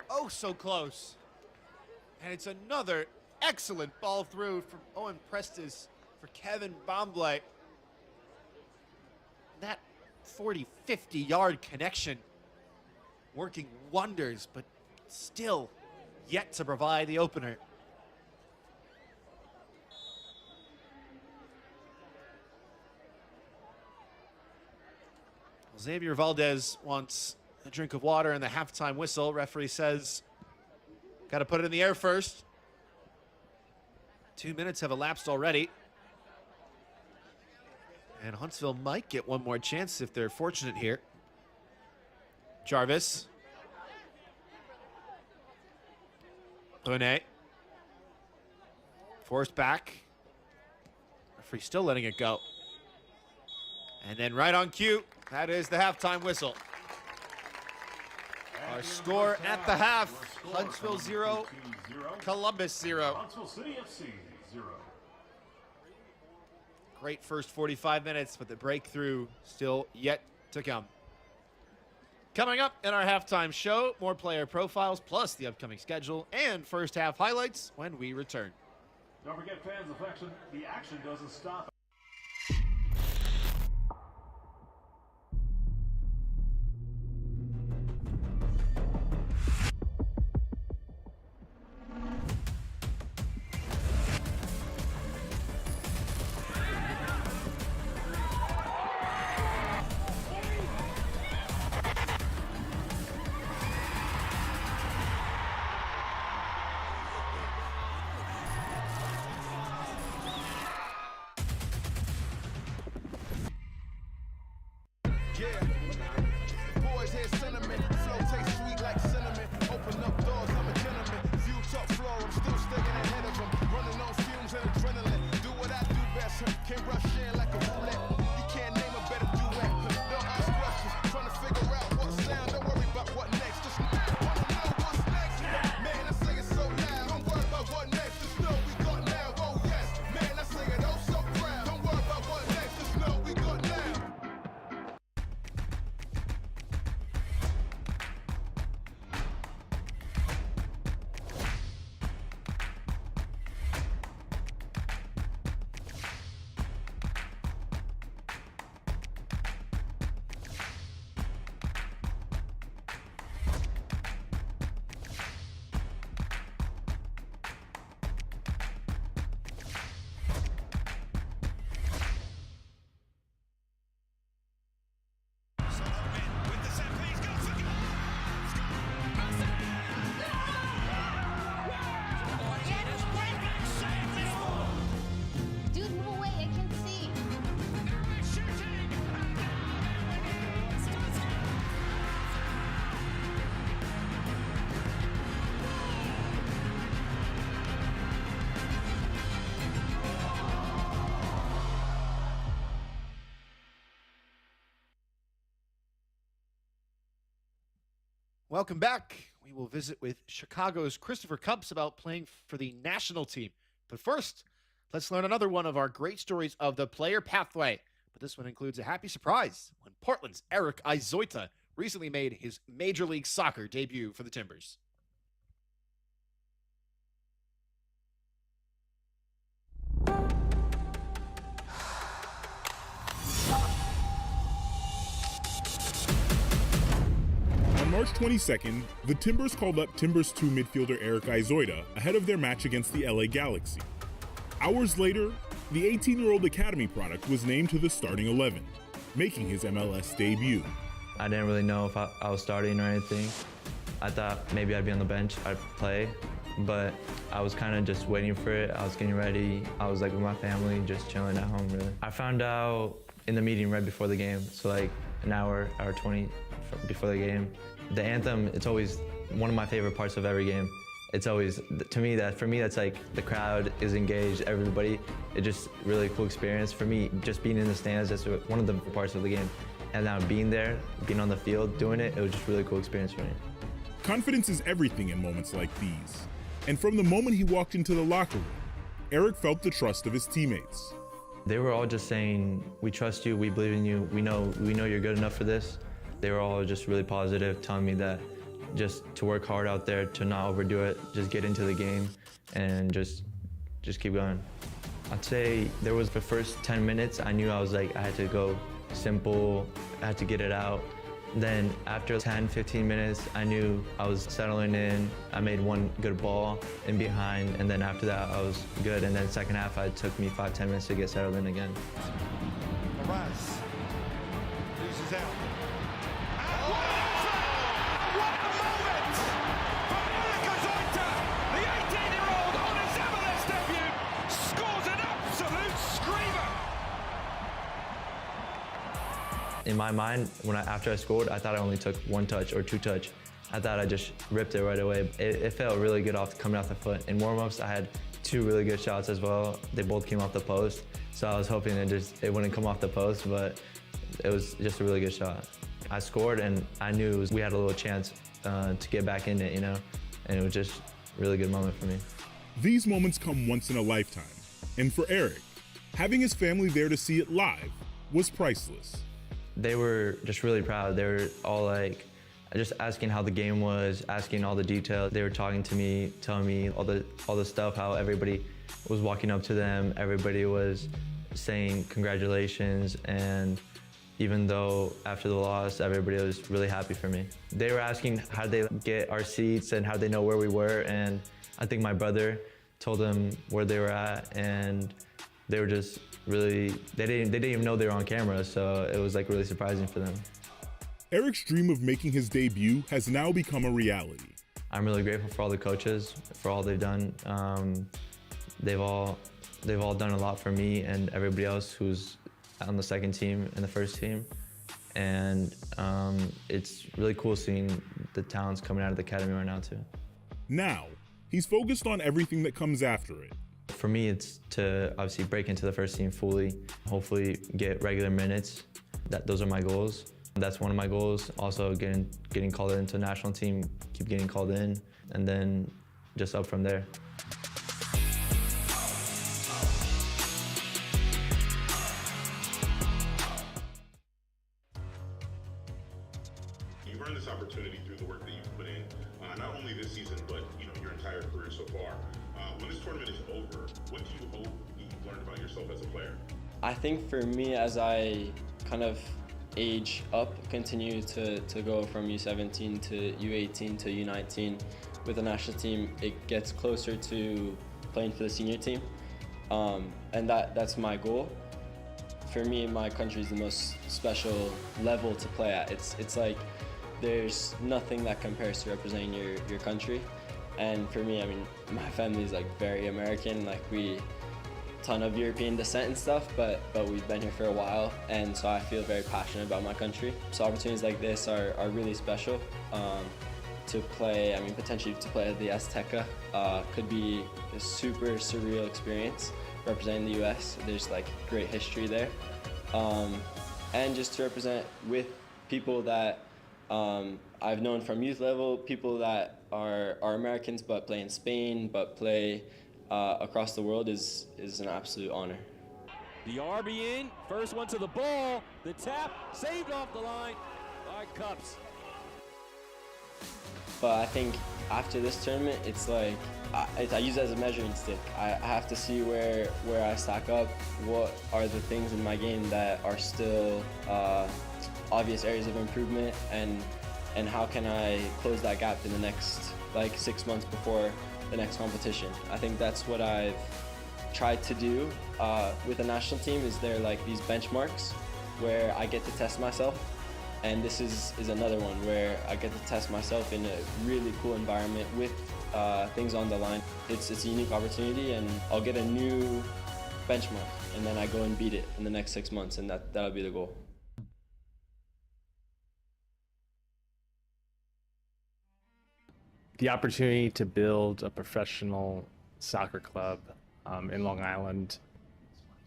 Oh, so close. And it's another excellent ball through from Owen Prestes for Kevin Bombley. That 40, 50-yard connection working wonders, but still yet to provide the opener. Xavier Valdez wants a drink of water and the halftime whistle. Referee says, got to put it in the air first. 2 minutes have elapsed already. And Huntsville might get one more chance if they're fortunate here. Jarvis. Brunet. Forced back. Referee still letting it go. And then right on cue, that is the halftime whistle. Our score at the half, Huntsville 0, Columbus 0. Huntsville City FC 0. Great first 45 minutes, but the breakthrough still yet to come. Coming up in our halftime show, more player profiles, plus the upcoming schedule and first half highlights when we return. Don't forget, fans, the action doesn't stop. Boys hear sentiment, flow tastes sweet like cinnamon. Open up doors, I'm a gentleman. View top floor, I'm still staying ahead of them. Running on fumes and adrenaline. Do what I do best, can't rush in like a roulette. You can't name a better duet. Don't ask questions, trying to figure out what sound. Don't worry about what next, just wanna know what's next. Man, I say it so loud, don't worry about what next. Just know we got now, oh yes. Man, I say it oh so proud. Don't worry about what next, just know we got now. Dude, move away, I can't see. Welcome back. We will visit with Chicago's Christopher Cupps about playing for the national team. But first, let's learn another one of our great stories of the player pathway. But this one includes a happy surprise when Portland's Eric Izoita recently made his Major League Soccer debut for the Timbers. On March 22nd, the Timbers called up Timbers 2 midfielder Eric Izoita ahead of their match against the LA Galaxy. Hours later, the 18-year-old academy product was named to the starting 11, making his MLS debut. I didn't really know if I was starting or anything. I thought maybe I'd be on the bench, I'd play, but I was kind of just waiting for it. I was getting ready. I was like with my family, just chilling at home, really. I found out in the meeting right before the game, so like an hour 20 before the game. The anthem, it's always one of my favorite parts of every game. It's always, for me, that's like the crowd is engaged, everybody. It's just really cool experience. For me, just being in the stands, that's one of the parts of the game. And now being there, being on the field, doing it, it was just a really cool experience for me. Confidence is everything in moments like these. And from the moment he walked into the locker room, Eric felt the trust of his teammates. They were all just saying, we trust you, we believe in you, we know you're good enough for this. They were all just really positive, telling me that just to work hard out there, to not overdo it, just get into the game and just keep going. I'd say there was the first 10 minutes, I knew I had to go simple, I had to get it out. Then after 10, 15 minutes, I knew I was settling in. I made one good ball in behind, and then after that, I was good. And then second half, it took me 5, 10 minutes to get settled in again. Arise. Loses out. What a moment for Eric Izoita! The 18-year-old on his MLS debut scores an absolute screamer! In my mind, after I scored, I thought I only took 1 touch or 2 touch. I thought I just ripped it right away. It felt really good coming off the foot. In warm-ups, I had 2 really good shots as well. They both came off the post, so I was hoping it wouldn't come off the post, but it was just a really good shot. I scored, and I knew we had a little chance to get back in it, and it was just a really good moment for me. These moments come once in a lifetime, and for Eric, having his family there to see it live was priceless. They were just really proud. They were all like, just asking how the game was, asking all the details. They were talking to me, telling me all the stuff, how everybody was walking up to them, everybody was saying congratulations, and even though after the loss, everybody was really happy for me. They were asking how they get our seats and how they know where we were, and I think my brother told them where they were at, and they were just really, they didn't even know they were on camera, so it was like really surprising for them. Eric's dream of making his debut has now become a reality. I'm really grateful for all the coaches, for all they've done. They've all done a lot for me and everybody else who's on the second team and the first team. And it's really cool seeing the talents coming out of the academy right now too. Now, he's focused on everything that comes after it. For me, it's to obviously break into the first team fully, hopefully get regular minutes. Those are my goals. That's one of my goals. Also getting called into the national team, keep getting called in, and then just up from there. You've earned this opportunity through the work that you've put in, not only this season, but your entire career so far. When this tournament is over, what do you hope you've learned about yourself as a player? I think for me, as I kind of age up, continue to go from U17 to U18 to U19 with the national team, it gets closer to playing for the senior team, and that's my goal. For me, my country is the most special level to play at. It's like there's nothing that compares to representing your country. And for me, I mean, my family is like very American, like we ton of European descent and stuff, but we've been here for a while, and so I feel very passionate about my country. So opportunities like this are really special. To play, I mean, potentially to play at the Azteca could be a super surreal experience representing the US. There's like great history there. And just to represent with people that I've known from youth level, people that are Americans but play in Spain, but play across the world is an absolute honor. The RB in, first one to the ball, the tap, saved off the line by Cups. But I think after this tournament, it's like, I use it as a measuring stick. I have to see where I stack up, what are the things in my game that are still obvious areas of improvement, and how can I close that gap in the next like 6 months before the next competition. I think that's what I've tried to do with the national team. Is there like these benchmarks where I get to test myself, and this is another one where I get to test myself in a really cool environment with things on the line. It's a unique opportunity, and I'll get a new benchmark, and then I go and beat it in the next 6 months, and that'll be the goal. The opportunity to build a professional soccer club in Long Island,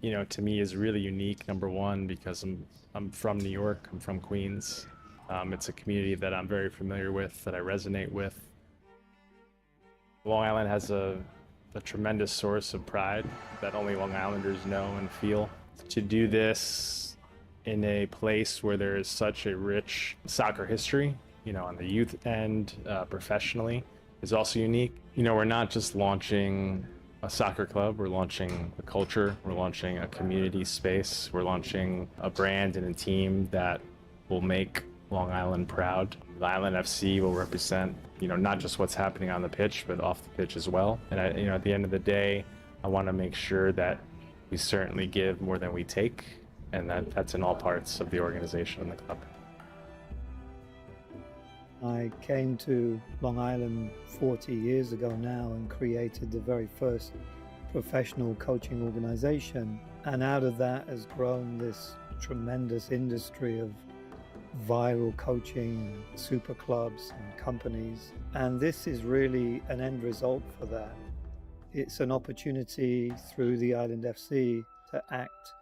to me is really unique. Number one, because I'm from New York, I'm from Queens. It's a community that I'm very familiar with, that I resonate with. Long Island has a tremendous source of pride that only Long Islanders know and feel. To do this in a place where there is such a rich soccer history, on the youth end, professionally, is also unique. We're not just launching a soccer club, we're launching a culture, we're launching a community space, we're launching a brand and a team that will make Long Island proud. The Island FC will represent, not just what's happening on the pitch, but off the pitch as well. And at the end of the day, I want to make sure that we certainly give more than we take, and that's in all parts of the organization and the club. I came to Long Island 40 years ago now and created the very first professional coaching organization. And out of that has grown this tremendous industry of viral coaching, super clubs and companies. And this is really an end result for that. It's an opportunity through the Island FC to act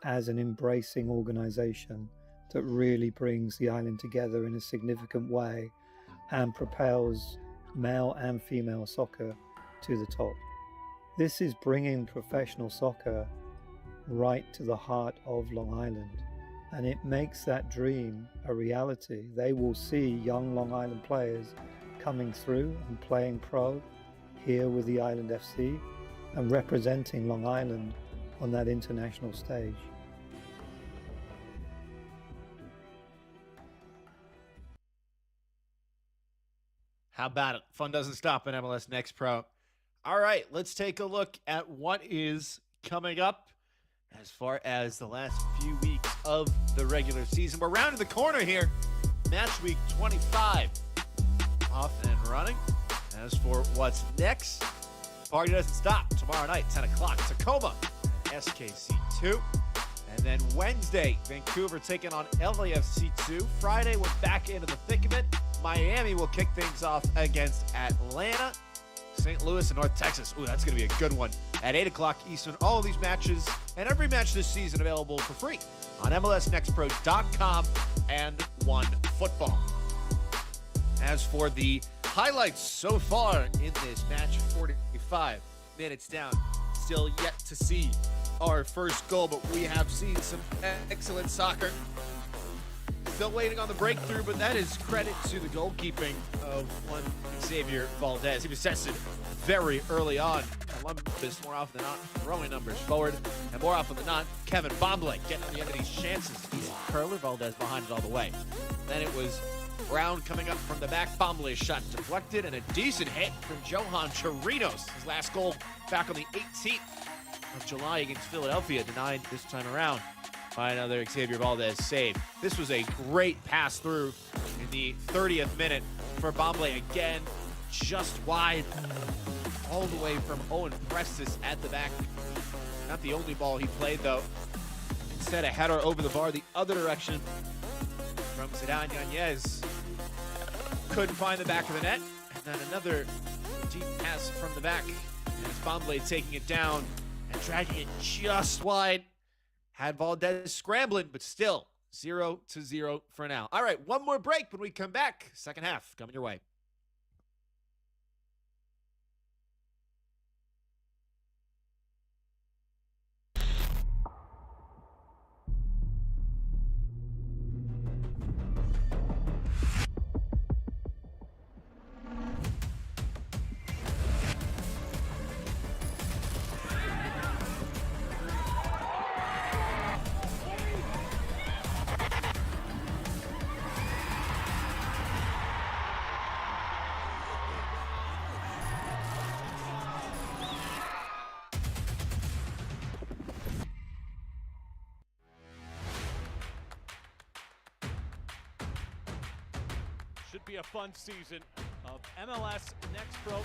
as an embracing organization that really brings the island together in a significant way and propels male and female soccer to the top. This is bringing professional soccer right to the heart of Long Island, And it makes that dream a reality. They will see young Long Island players coming through and playing pro here with the Island FC and representing Long Island on that international stage. How about it? Fun doesn't stop in MLS Next Pro. All right, let's take a look at what is coming up as far as the last few weeks of the regular season. We're rounding the corner here. Match week 25 off and running. As for what's next, party doesn't stop. Tomorrow night, 10 o'clock, Tacoma, SKC2. And then Wednesday, Vancouver taking on LAFC2. Friday, we're back into the thick of it. Miami will kick things off against Atlanta. St. Louis and North Texas. Ooh, that's going to be a good one. At 8 o'clock Eastern, all of these matches and every match this season available for free on MLSNextPro.com and OneFootball. As for the highlights so far in this match, 45 minutes down, still yet to see our first goal, but we have seen some excellent soccer. Still waiting on the breakthrough, but that is credit to the goalkeeping of one Xavier Valdez. He was tested very early on. Columbus, more often than not, throwing numbers forward, and more often than not, Kevin Bombley getting on the end of these chances. He's curler, Valdez behind it all the way. Then it was Brown coming up from the back. Bombley's shot deflected, and a decent hit from Johan Chirinos. His last goal back on the 18th of July against Philadelphia, denied this time around by another Xavier Valdez save. This was a great pass through in the 30th minute for Bombley again, just wide, all the way from Owen Prestis at the back. Not the only ball he played, though. Instead, a header over the bar the other direction from Zidane Yanez. Couldn't find the back of the net. And then another deep pass from the back. And it's Bombley taking it down and dragging it just wide. Had Valdez scrambling, but still 0-0 for now. All right, one more break. When we come back, second half coming your way. Should be a fun season of MLS Next Pro.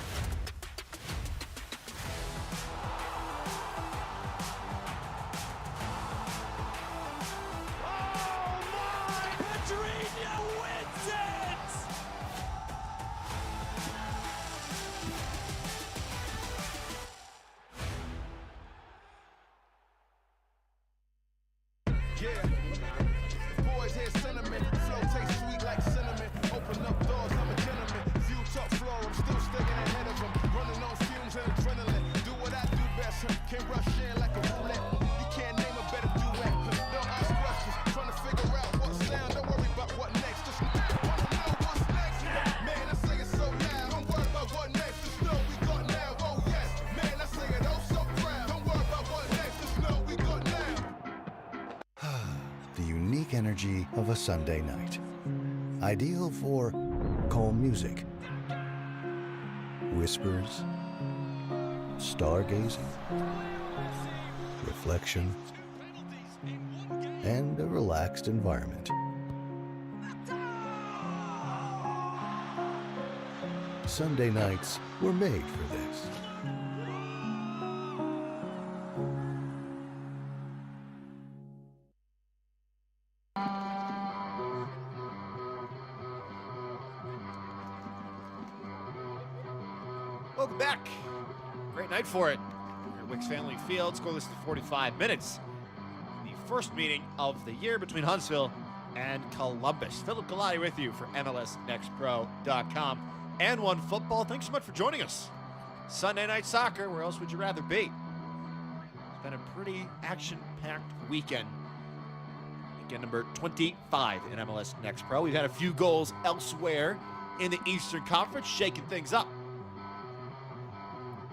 Oh my! Pedrinho wins it! Yeah. Boys hear sentiment. Flow tastes sweet like cinnamon. Open up doors, I'm a gentleman. View top floor, I'm still staying ahead of them. Running on fumes and adrenaline. Do what I do best. Can't rush in like a roulette. You can't name a better duet. Don't ask questions. Trying to figure out what sound. Don't worry about what next. Just wanna know what's next. Man, I say it so loud. Don't worry about what next. Just know we got now. Oh yes. Man, I say it oh so proud. Don't worry about what next. Just know we got now. The unique energy of a Sunday night. Ideal for calm music, whispers, stargazing, reflection, and a relaxed environment. Sunday nights were made for this. Welcome back. Great night for it. Here at Wicks Family Field, scoreless to 45 minutes. The first meeting of the year between Huntsville and Columbus. Philip Galati with you for MLSNextPro.com and OneFootball. Thanks so much for joining us. Sunday Night Soccer, where else would you rather be? It's been a pretty action-packed weekend. Again, number 25 in MLS Next Pro. We've had a few goals elsewhere in the Eastern Conference, shaking things up.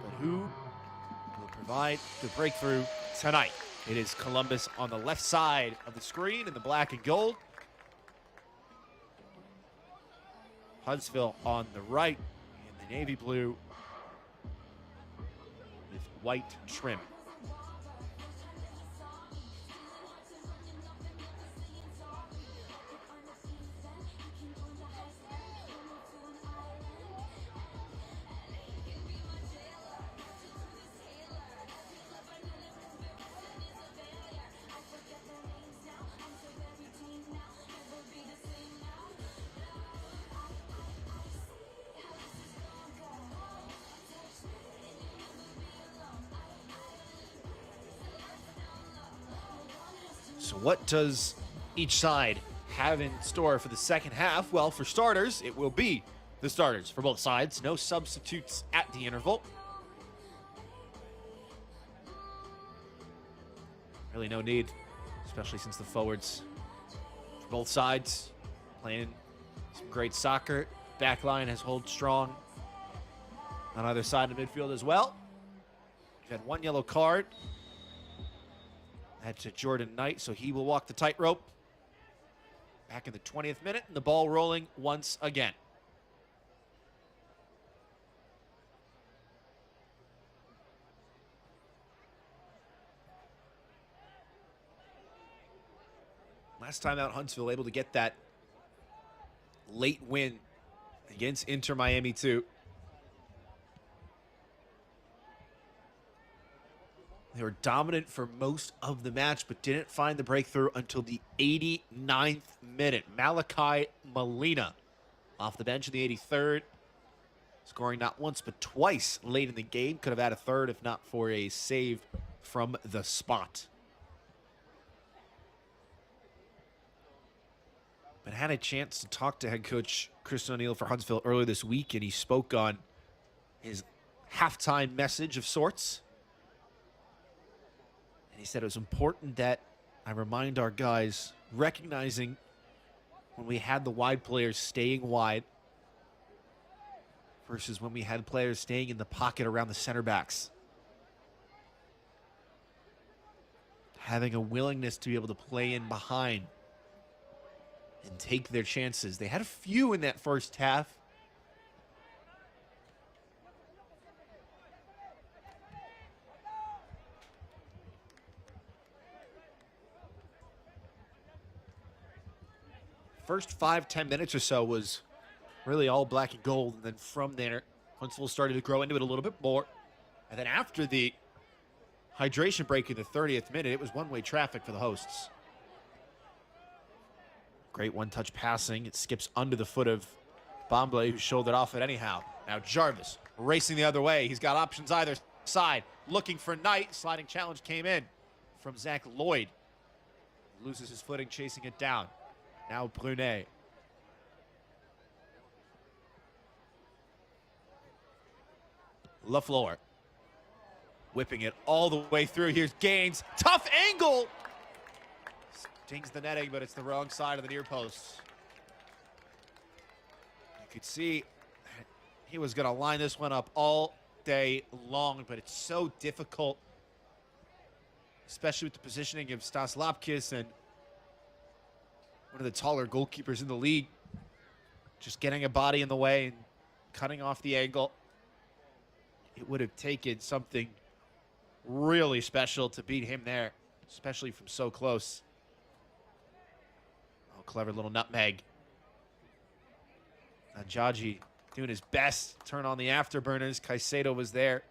But who will provide the breakthrough tonight? It is Columbus on the left side of the screen in the black and gold. Huntsville on the right in the navy blue with white trim. So what does each side have in store for the second half? Well, for starters, it will be the starters for both sides. No substitutes at the interval. Really no need, especially since the forwards for both sides playing some great soccer. Backline has held strong on either side of midfield as well. We've had one yellow card. That's to Jordan Knight, so he will walk the tightrope. Back in the 20th minute, and the ball rolling once again. Last time out, Huntsville able to get that late win against Inter Miami 2. They were dominant for most of the match, but didn't find the breakthrough until the 89th minute. Malachi Molina off the bench in the 83rd, scoring not once but twice late in the game. Could have had a third if not for a save from the spot. But had a chance to talk to head coach Chris O'Neill for Huntsville earlier this week, and he spoke on his halftime message of sorts. And he said it was important that I remind our guys, recognizing when we had the wide players staying wide versus when we had players staying in the pocket around the center backs. Having a willingness to be able to play in behind and take their chances. They had a few in that first half. First 5-10 minutes or so was really all black and gold. And then from there, Huntsville started to grow into it a little bit more. And then after the hydration break in the 30th minute, it was one-way traffic for the hosts. Great one-touch passing. It skips under the foot of Bomble, who shouldered off it anyhow. Now Jarvis racing the other way. He's got options either side. Looking for Knight. Sliding challenge came in from Zach Lloyd. Loses his footing, chasing it down. Now Brunet. LaFleur. Whipping it all the way through. Here's Gaines. Tough angle. Stings the netting, but it's the wrong side of the near post. You could see he was going to line this one up all day long, but it's so difficult, especially with the positioning of Stas Lapkis and one of the taller goalkeepers in the league, just getting a body in the way and cutting off the angle. It would have taken something really special to beat him there, especially from so close. Oh, clever little nutmeg. Najaji doing his best to turn on the afterburners. Caicedo was there.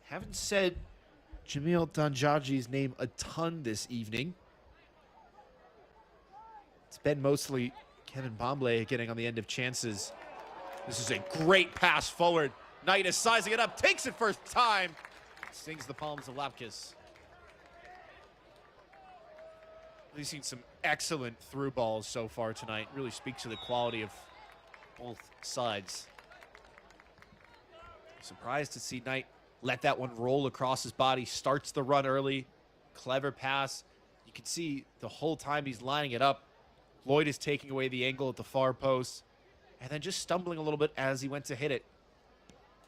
Haven't said Jamil Danjaji's name a ton this evening. It's been mostly Kevin Bomble getting on the end of chances. This is a great pass forward. Knight is sizing it up, takes it first time. Stings the palms of Lapkis. We've seen some excellent through balls so far tonight. Really speaks to the quality of both sides. Surprised to see Knight let that one roll across his body. Starts the run early. clever pass. You can see the whole time he's lining it up, Lloyd is taking away the angle at the far post and then just stumbling a little bit as he went to hit it.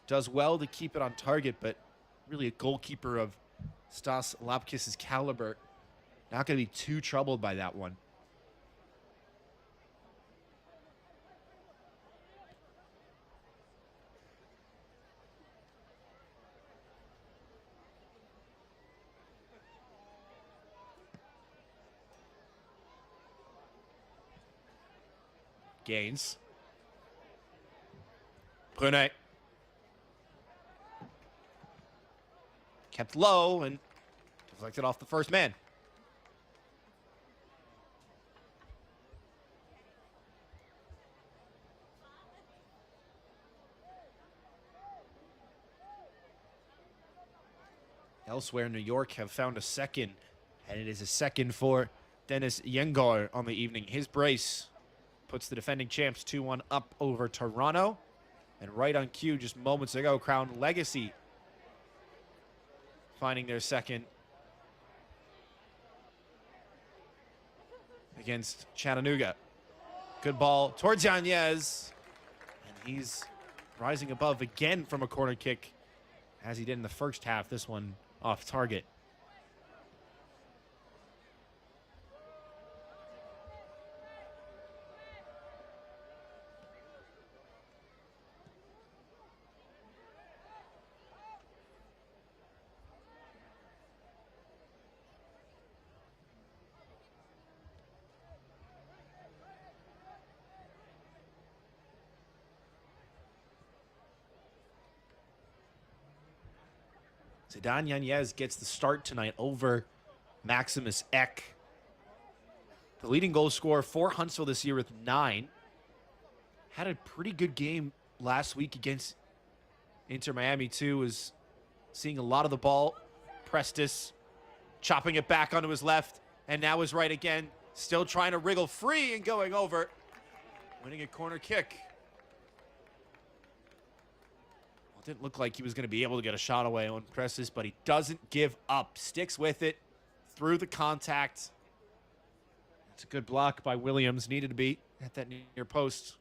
Does well to keep it on target, but really a goalkeeper of Stas Lapkis's caliber, not going to be too troubled by that one. Gains. Brunet. Kept low and deflected off the first man. Elsewhere, New York have found a second, and it is a second for Dennis Yengar on the evening. His brace puts the defending champs 2-1 up over Toronto. And right on cue, just moments ago, Crown Legacy finding their second against Chattanooga. Good ball towards Yanez. And he's rising above again from a corner kick, as he did in the first half. This one off target. Zidane Yanez gets the start tonight over Maximus Eck. The leading goal scorer for Huntsville this year with 9. Had a pretty good game last week against Inter Miami too. Was seeing a lot of the ball. Prestis chopping it back onto his left, and now his right again. Still trying to wriggle free and going over. Winning a corner kick. Well, it didn't look like he was going to be able to get a shot away on Prestis, but he doesn't give up. Sticks with it through the contact. It's a good block by Williams. Needed to be at that near post.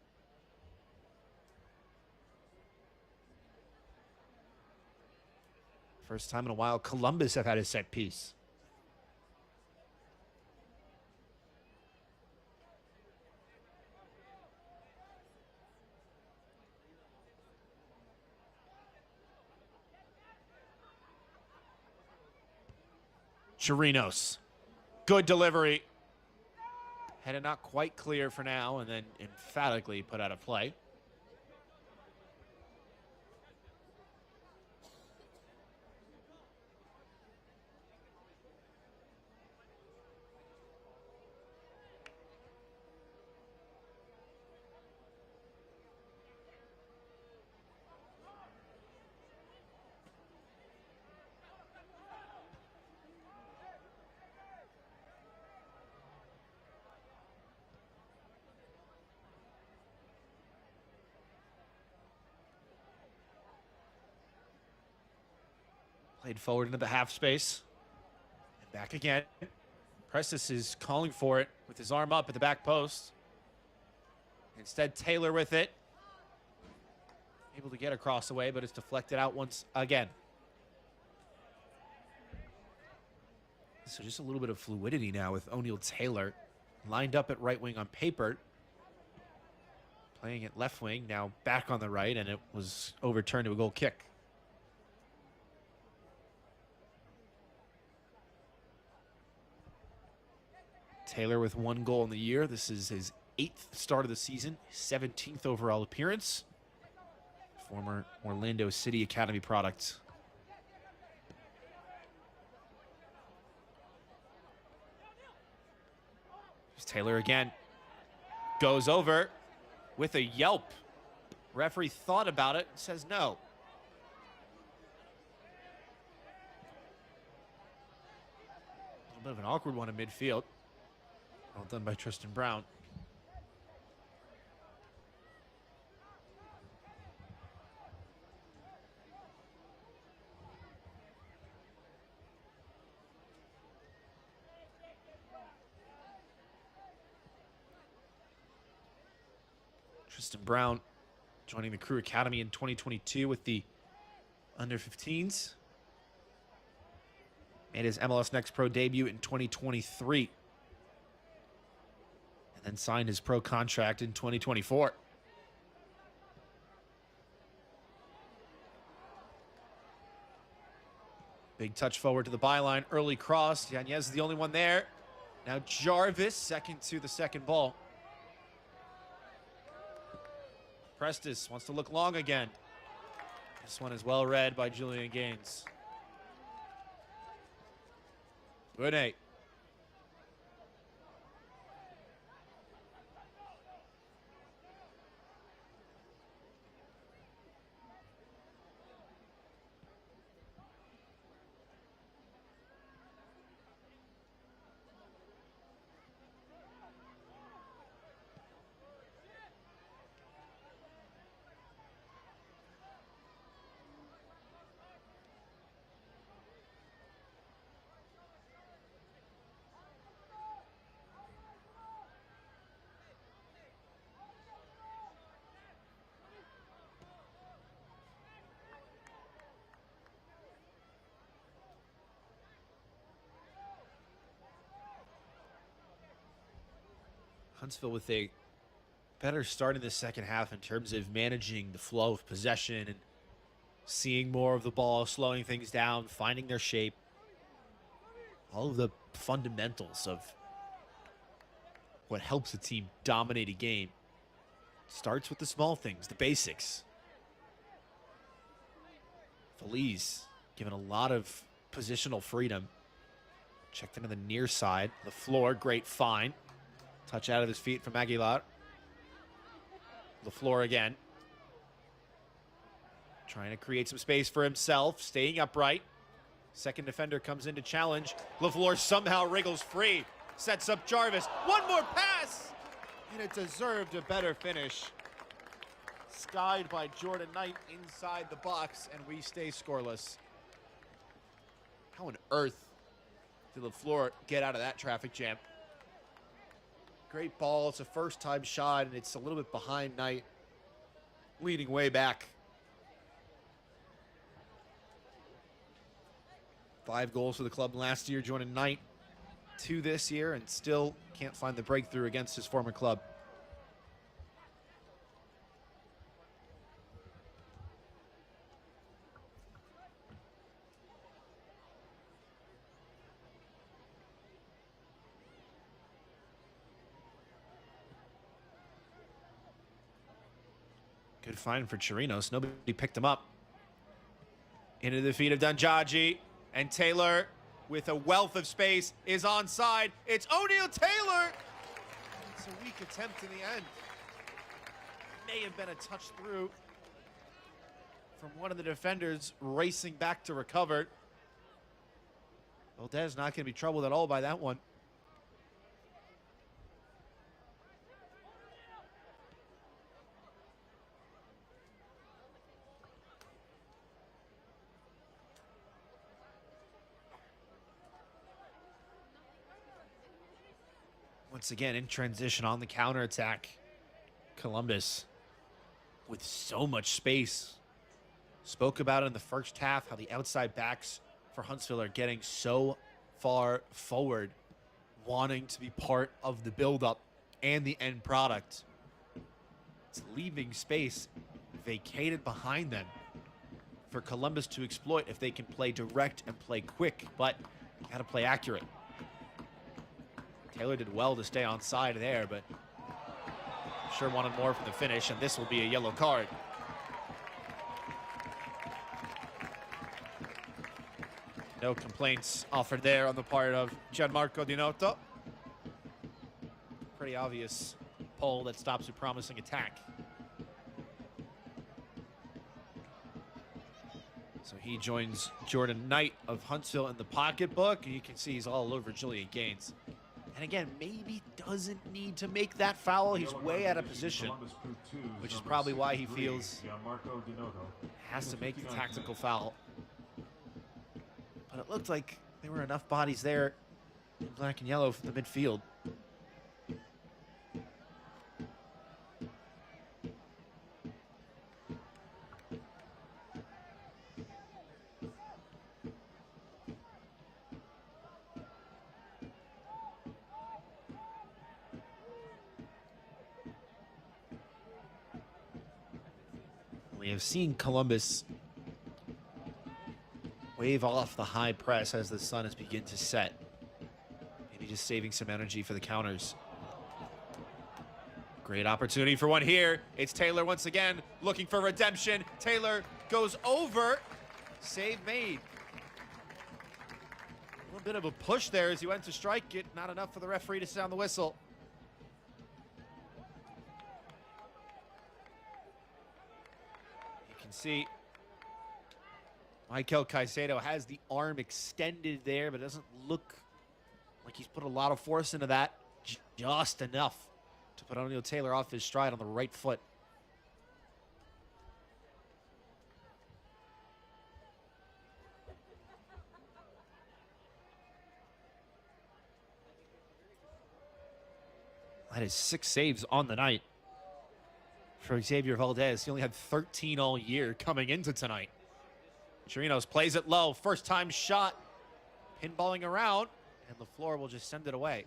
First time in a while Columbus have had a set piece. Chirinos. Good delivery. Had it not quite clear for now, and then emphatically put out of play. Played forward into the half space. And back again. Prestis is calling for it with his arm up at the back post. Instead, Taylor with it. Able to get across the way, but it's deflected out once again. So just a little bit of fluidity now with O'Neal Taylor. Lined up at right wing on paper. Playing at left wing, now back on the right, and it was overturned to a goal kick. Taylor with 1 goal in the year. This is his 8th start of the season, 17th overall appearance. Former Orlando City Academy product. Here's Taylor again. Goes over with a yelp. Referee thought about it, says no. A little bit of an awkward one in midfield. Well done by Tristan Brown. Tristan Brown joining the Crew Academy in 2022 with the under-15s. Made his MLS Next Pro debut in 2023. And then signed his pro contract in 2024. Big touch forward to the byline. Early cross. Yanez is the only one there. Now Jarvis, second to the second ball. Prestis wants to look long again. This one is well read by Julian Gaines. Bune. Huntsville with a better start in the second half in terms of managing the flow of possession and seeing more of the ball, slowing things down, finding their shape. All of the fundamentals of what helps a team dominate a game starts with the small things, the basics. Feliz given a lot of positional freedom. Checked into the near side, the floor, great find. Touch out of his feet from Aguilar. The floor again. Trying to create some space for himself, staying upright. Second defender comes in to challenge. LaFleur somehow wriggles free. Sets up Jarvis. One more pass! And it deserved a better finish. Skied by Jordan Knight inside the box, and we stay scoreless. How on earth did LaFleur get out of that traffic jam? Great ball. It's a first-time shot, and it's a little bit behind Knight, leading way back. 5 goals for the club last year, joining Knight 2 this year, and still can't find the breakthrough against his former club. Good find for Chirinos. Nobody picked him up. Into the feet of Danjaji. And Taylor, with a wealth of space, is onside. It's O'Neal Taylor! It's a weak attempt in the end. May have been a touch through from one of the defenders racing back to recover. Valdez not going to be troubled at all by that one. Once again, in transition on the counterattack. Columbus with so much space. Spoke about it in the first half, how the outside backs for Huntsville are getting so far forward, wanting to be part of the buildup and the end product. It's leaving space vacated behind them for Columbus to exploit if they can play direct and play quick, but gotta play accurate. Taylor did well to stay on side there, but sure wanted more from the finish, and this will be a yellow card. No complaints offered there on the part of Gianmarco Dinotto. Pretty obvious pull that stops a promising attack. So he joins Jordan Knight of Huntsville in the pocketbook. You can see he's all over Julian Gaines. And again, maybe doesn't need to make that foul. He's way out of position, which is probably why he feels has to make the tactical foul. But it looked like there were enough bodies there in black and yellow for the midfield. We have seen Columbus wave off the high press as the sun has begun to set. Maybe just saving some energy for the counters. Great opportunity for one here. It's Taylor once again looking for redemption. Taylor goes over. Save made. A little bit of a push there as he went to strike it. Not enough for the referee to sound the whistle. You can see Michael Caicedo has the arm extended there, but it doesn't look like he's put a lot of force into that. Just enough to put O'Neal Taylor off his stride on the right foot. That is 6 saves on the night for Xavier Valdez. He only had 13 all year coming into tonight. Chirinos plays it low. First time shot. Pinballing around. And LaFleur will just send it away.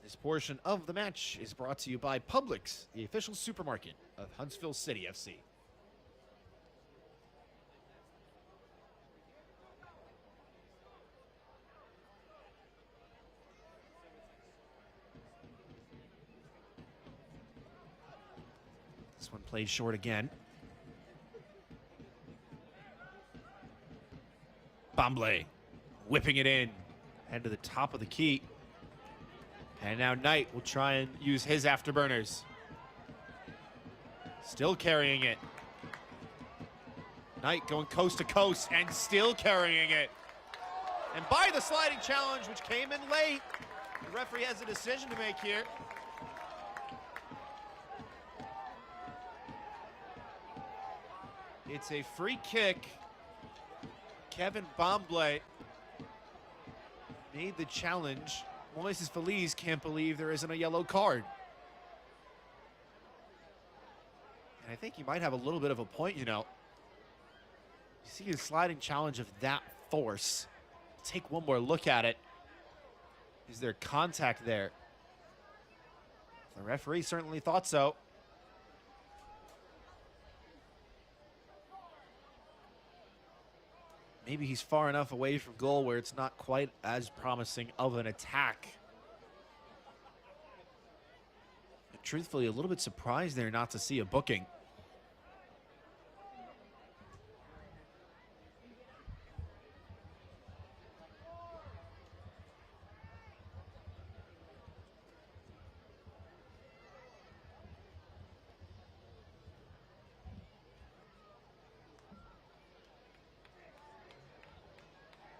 This portion of the match is brought to you by Publix, the official supermarket of Huntsville City FC. This one played short again. Bamble whipping it in. Head to the top of the key. And now Knight will try and use his afterburners. Still carrying it. Knight going coast to coast and still carrying it. And by the sliding challenge, which came in late, the referee has a decision to make here. It's a free kick. Kevin Bamble made the challenge. Moises Feliz can't believe there isn't a yellow card. And I think he might have a little bit of a point, you know. You see a sliding challenge of that force. Take one more look at it. Is there contact there? The referee certainly thought so. Maybe he's far enough away from goal where it's not quite as promising of an attack. And truthfully, a little bit surprised there not to see a booking.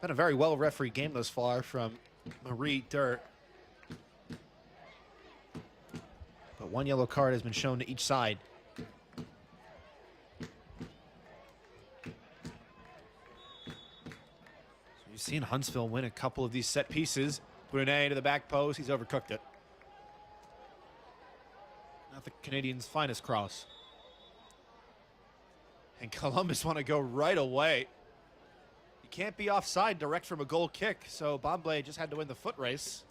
Been a very well refereed game thus far from Marie Dirt. But one yellow card has been shown to each side. So you've seen Huntsville win a couple of these set pieces. Brunet to the back post. He's overcooked it. Not the Canadians' finest cross. And Columbus want to go right away. Can't be offside direct from a goal kick, so Bamble just had to win the foot race.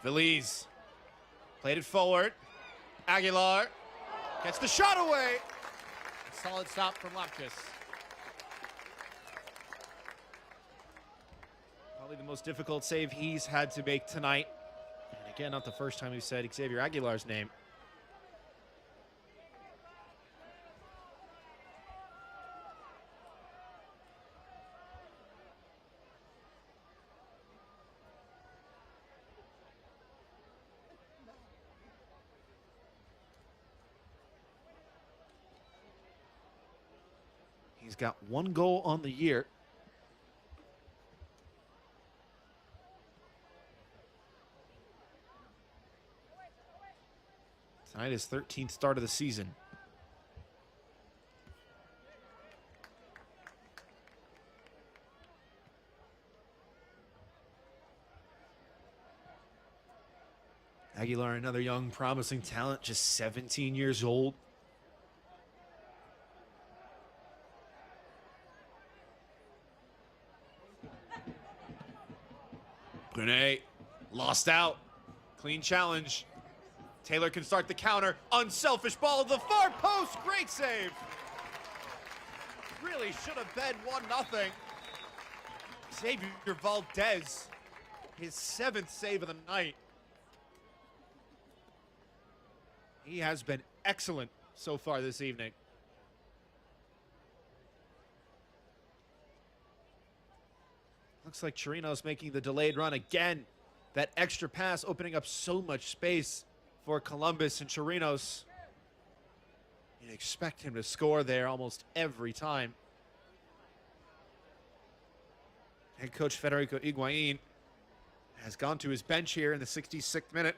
Veliz played it forward. Aguilar gets the shot away. Solid stop from Lapkus. Probably the most difficult save he's had to make tonight. And again, not the first time we've said Xavier Aguilar's name. He's got 1 goal on the year Tonight is 13th start of the season. Aguilar, another young, promising talent, just 17 years old. Brunei lost out. Clean challenge. Taylor can start the counter. Unselfish ball to the far post. Great save. Really should have been 1-0. Xavier Valdez, his 7th save of the night. He has been excellent so far this evening. Looks like Chirinos making the delayed run again. That extra pass opening up so much space for Columbus, and Chirinos. You'd expect him to score there almost every time. Head coach Federico Higuain has gone to his bench here in the 66th minute.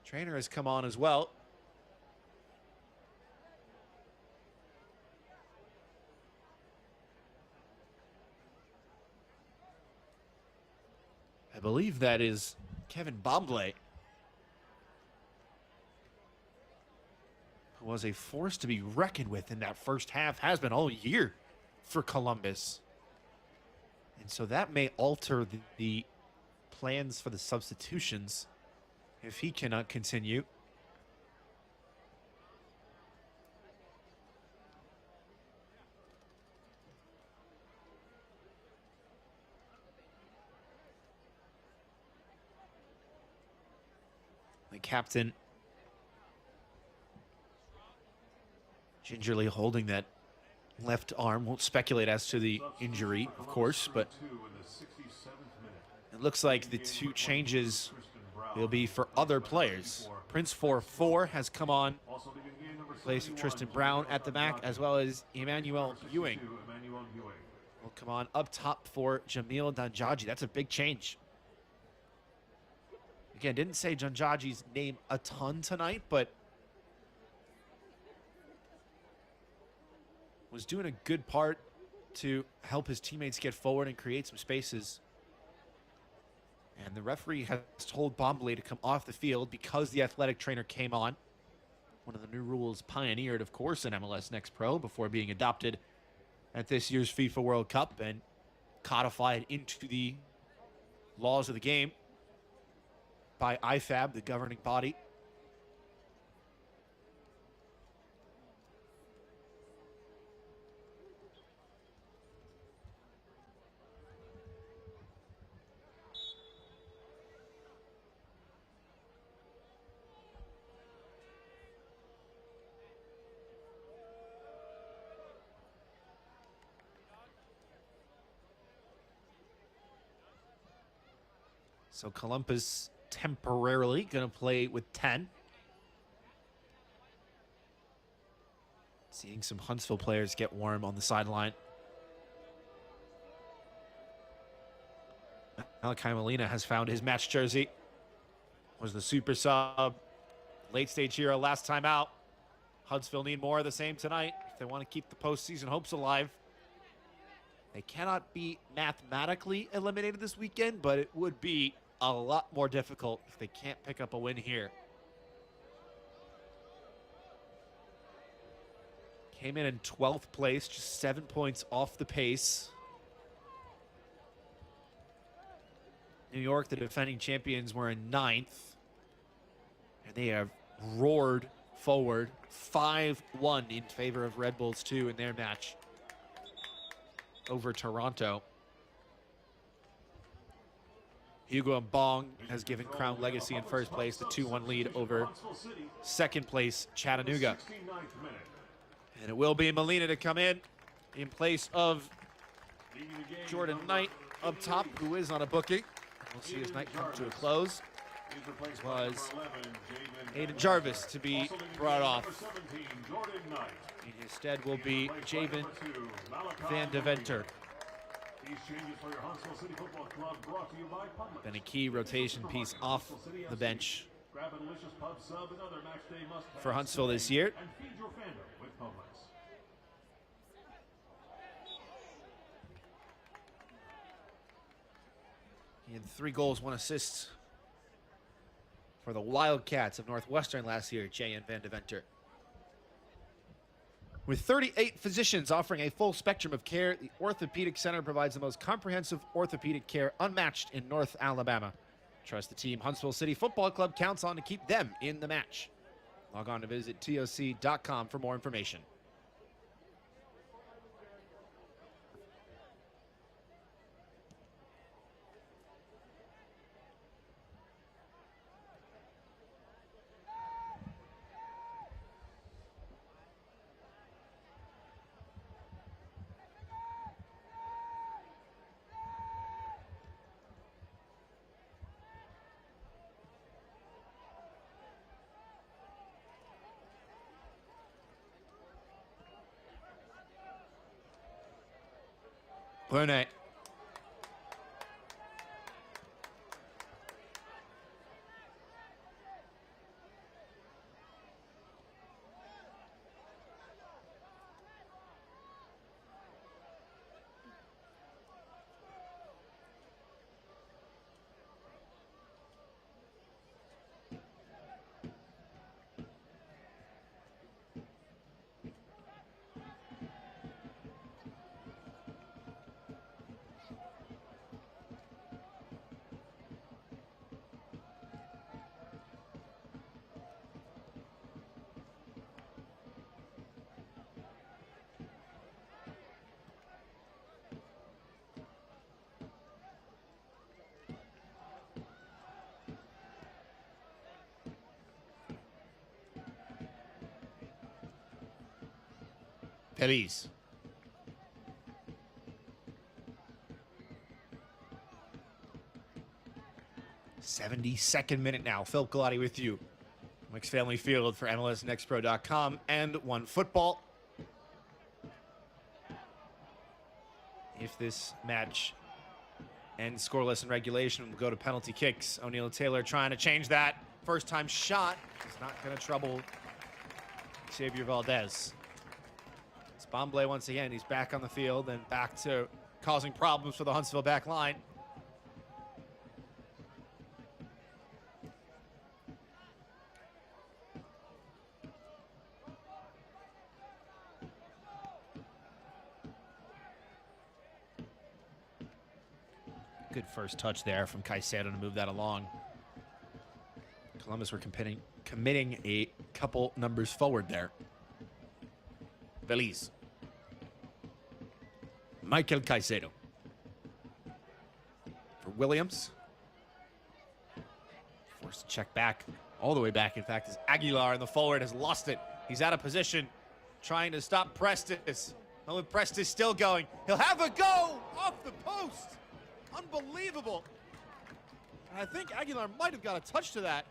Trainer has come on as well. I believe that is Kevin Bombley, who was a force to be reckoned with in that first half, has been all year for Columbus. And so that may alter the plans for the substitutions if he cannot continue. The captain gingerly holding that left arm. Won't speculate as to the injury, of course, but it looks like the 2 changes will be for other players. Prince 4-4 has come on in place of Tristan Brown at the back, as well as Emmanuel Ewing will come on up top for Jamil Danjaji. That's a big change. Again, didn't say Janjaji's name a ton tonight, but was doing a good part to help his teammates get forward and create some spaces. And the referee has told Bombley to come off the field because the athletic trainer came on. One of the new rules pioneered, of course, in MLS Next Pro before being adopted at this year's FIFA World Cup and codified into the laws of the game by IFAB, the governing body. So Columbus temporarily going to play with 10. Seeing some Huntsville players get warm on the sideline. Malachi Molina has found his match jersey. Was the super sub. Late stage hero last time out. Huntsville need more of the same tonight if they want to keep the postseason hopes alive. They cannot be mathematically eliminated this weekend, but it would be a lot more difficult if they can't pick up a win here. Came in 12th place, just 7 points off the pace. New York, the defending champions, were in 9th. And they have roared forward 5-1 in favor of Red Bulls 2 in their match over Toronto. Hugo Mbong has given Crown Legacy in first place the 2-1 lead over second place Chattanooga. And it will be Molina to come in place of Jordan Knight up top, who is on a booking. We'll see his night come to a close. As well as Aiden Jarvis to be brought off. In his stead will be Javen Van Deventer. Been a key rotation piece off the bench Grab a delicious pub sub and other match day must-haves for Huntsville today, this year. and feed your fandom with Publix. He had 3 goals, 1 assist for the Wildcats of Northwestern last year, J.N. Van Deventer. With 38 physicians offering a full spectrum of care, the Orthopedic Center provides the most comprehensive orthopedic care unmatched in North Alabama. Trust the team Huntsville City Football Club counts on to keep them in the match. Log on to visit TOC.com for more information. Brunet. Feliz. '72nd minute now. Phil Galati with you. Mixed Family Field for MLSNextPro.com and OneFootball. If this match ends scoreless in regulation, we'll go to penalty kicks. O'Neal Taylor trying to change that. First time shot. It's not going to trouble Xavier Valdez. Bomblay once again, he's back on the field and back to causing problems for the Huntsville back line. Good first touch there from Caicedo to move that along. Columbus were committing a couple numbers forward there. Belize. Michael Caicedo. For Williams. Forced to check back, all the way back, in fact, as Aguilar in the forward has lost it. He's out of position, trying to stop Prestis. Oh, Prestis still going. He'll have a go off the post. Unbelievable. And I think Aguilar might have got a touch to that.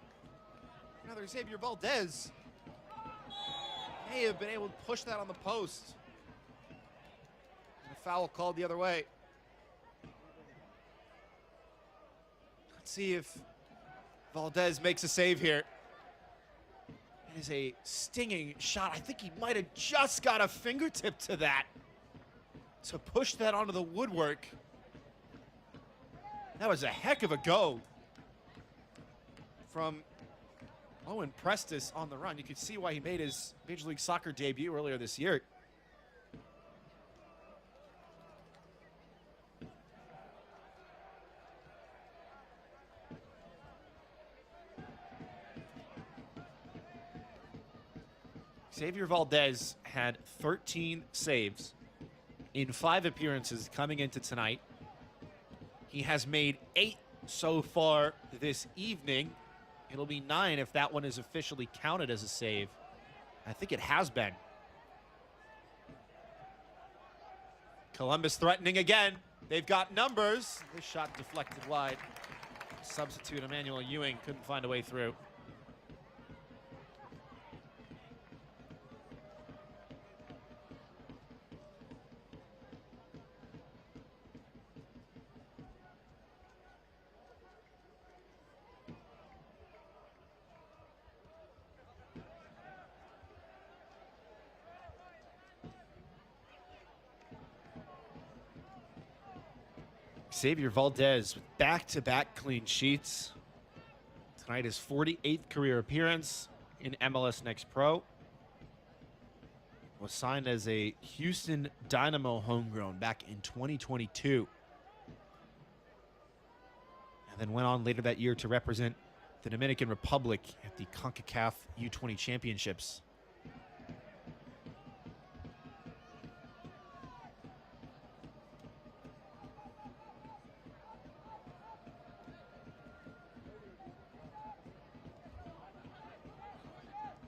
Another Xavier Valdez may have been able to push that on the post. And a foul called the other way. Let's see if Valdez makes a save here. It is a stinging shot. I think he might have just got a fingertip to that to push that onto the woodwork. That was a heck of a go from Owen Prestis on the run. You could see why he made his Major League Soccer debut earlier this year. Xavier Valdez had 13 saves in 5 appearances coming into tonight. He has made 8 so far this evening. It'll be 9 if that one is officially counted as a save. I think it has been. Columbus threatening again. They've got numbers. This shot deflected wide. Substitute Emmanuel Ewing couldn't find a way through. Xavier Valdez with back-to-back clean sheets. Tonight his 48th career appearance in MLS Next Pro. Was signed as a Houston Dynamo homegrown back in 2022. And then went on later that year to represent the Dominican Republic at the CONCACAF U20 Championships.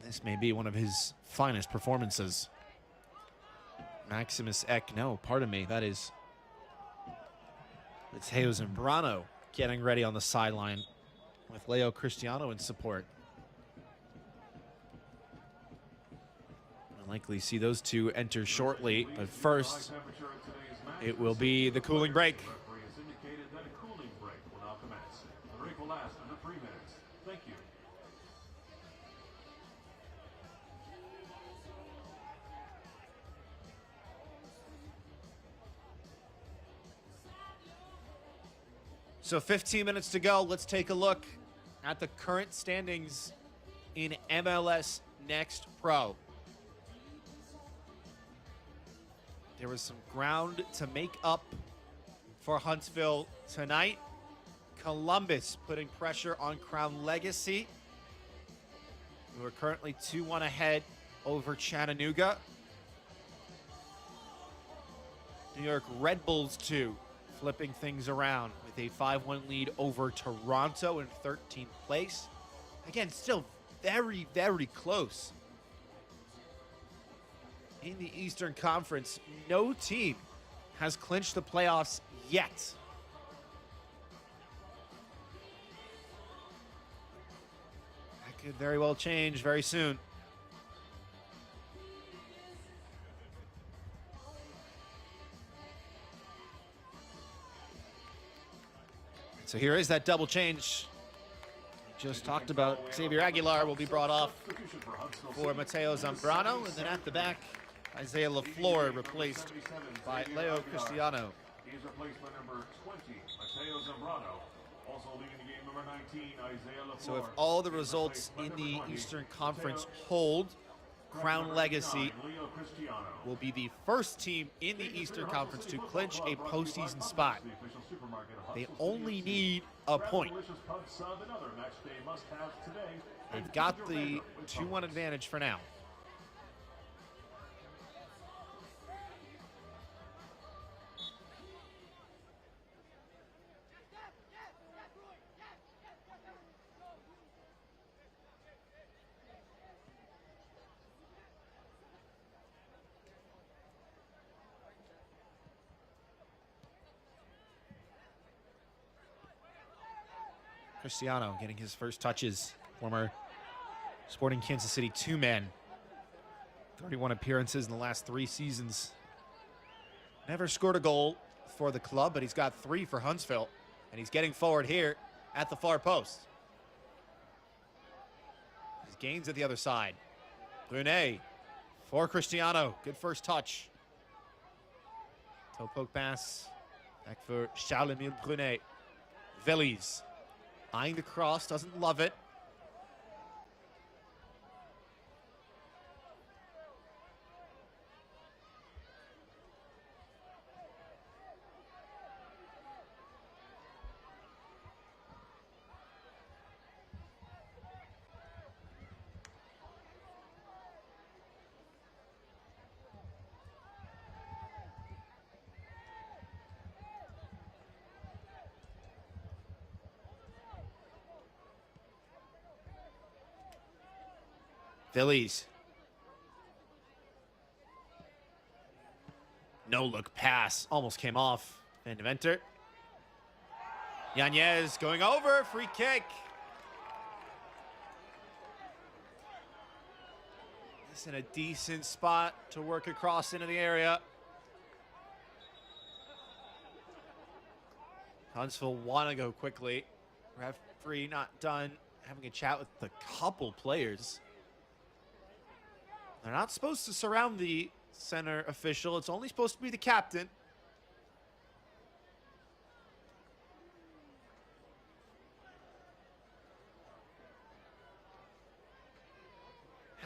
This may be one of his finest performances. Maximus Eck, no, pardon me, that is Mateo Zambrano getting ready on the sideline with Leo Cristiano in support. We'll likely see those two enter shortly, but first it will be the cooling break. So 15 minutes to go. Let's take a look at the current standings in MLS Next Pro. There was some ground to make up for Huntsville tonight. Columbus putting pressure on Crown Legacy, who are currently 2-1 ahead over Chattanooga. New York Red Bulls 2 flipping things around with a 5-1 lead over Toronto in 13th place. Again, still very, very close. In the Eastern Conference, no team has clinched the playoffs yet. That could very well change very soon. So here is that double change. We just talked about. Xavier Aguilar will be brought off for Mateo Zambrano. And then at the back, Isaiah LaFleur replaced by Leo Cristiano. He is replaced by number 20, Mateo Zambrano. Also leading the game, number 19, Isaiah LaFleur. So if all the results in the Eastern Conference hold, Crown Legacy will be the first team in the Eastern Conference to clinch a postseason spot. They only need a point. They've got the 2-1 advantage for now. Cristiano getting his first touches. Former Sporting Kansas City 2-man. 31 appearances in the last 3 seasons. Never scored a goal for the club, but he's got 3 for Huntsville. And he's getting forward here at the far post. His gains at the other side. Brunet for Cristiano. Good first touch. Toe poke pass. Back for Charles-Emile Brunet. Veliz. Eyeing the cross, doesn't love it. Phillies. No look pass. Almost came off. Van Deventer. Yanez going over. Free kick. This in a decent spot to work across into the area. Huntsville want to go quickly. Referee not done having a chat with the couple players. They're not supposed to surround the center official. It's only supposed to be the captain.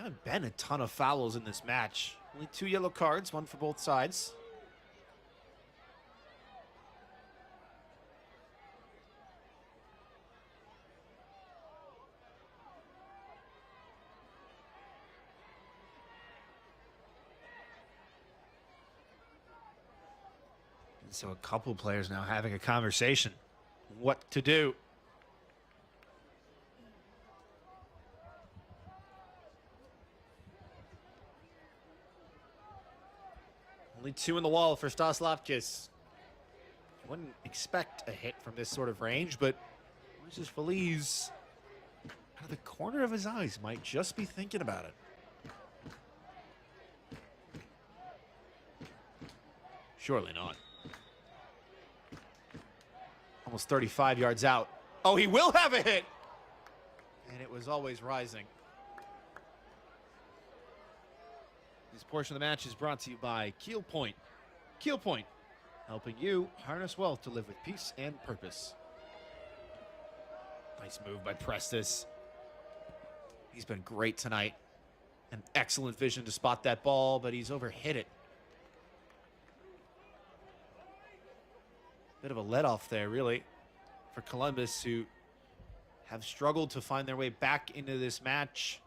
Haven't been a ton of fouls in this match. Only 2 yellow cards, one for both sides. And so a couple players now having a conversation. What to do? Only 2 in the wall for Stas Lapkis. You wouldn't expect a hit from this sort of range, but Moises Feliz, out of the corner of his eyes, might just be thinking about it. Surely not. Almost 35 yards out. Oh, he will have a hit! And it was always rising. This portion of the match is brought to you by Keel Point. Keel Point, helping you harness wealth to live with peace and purpose. Nice move by Prestis. He's been great tonight. An excellent vision to spot that ball, but he's overhit it. Bit of a let-off there, really, for Columbus, who have struggled to find their way back into this match,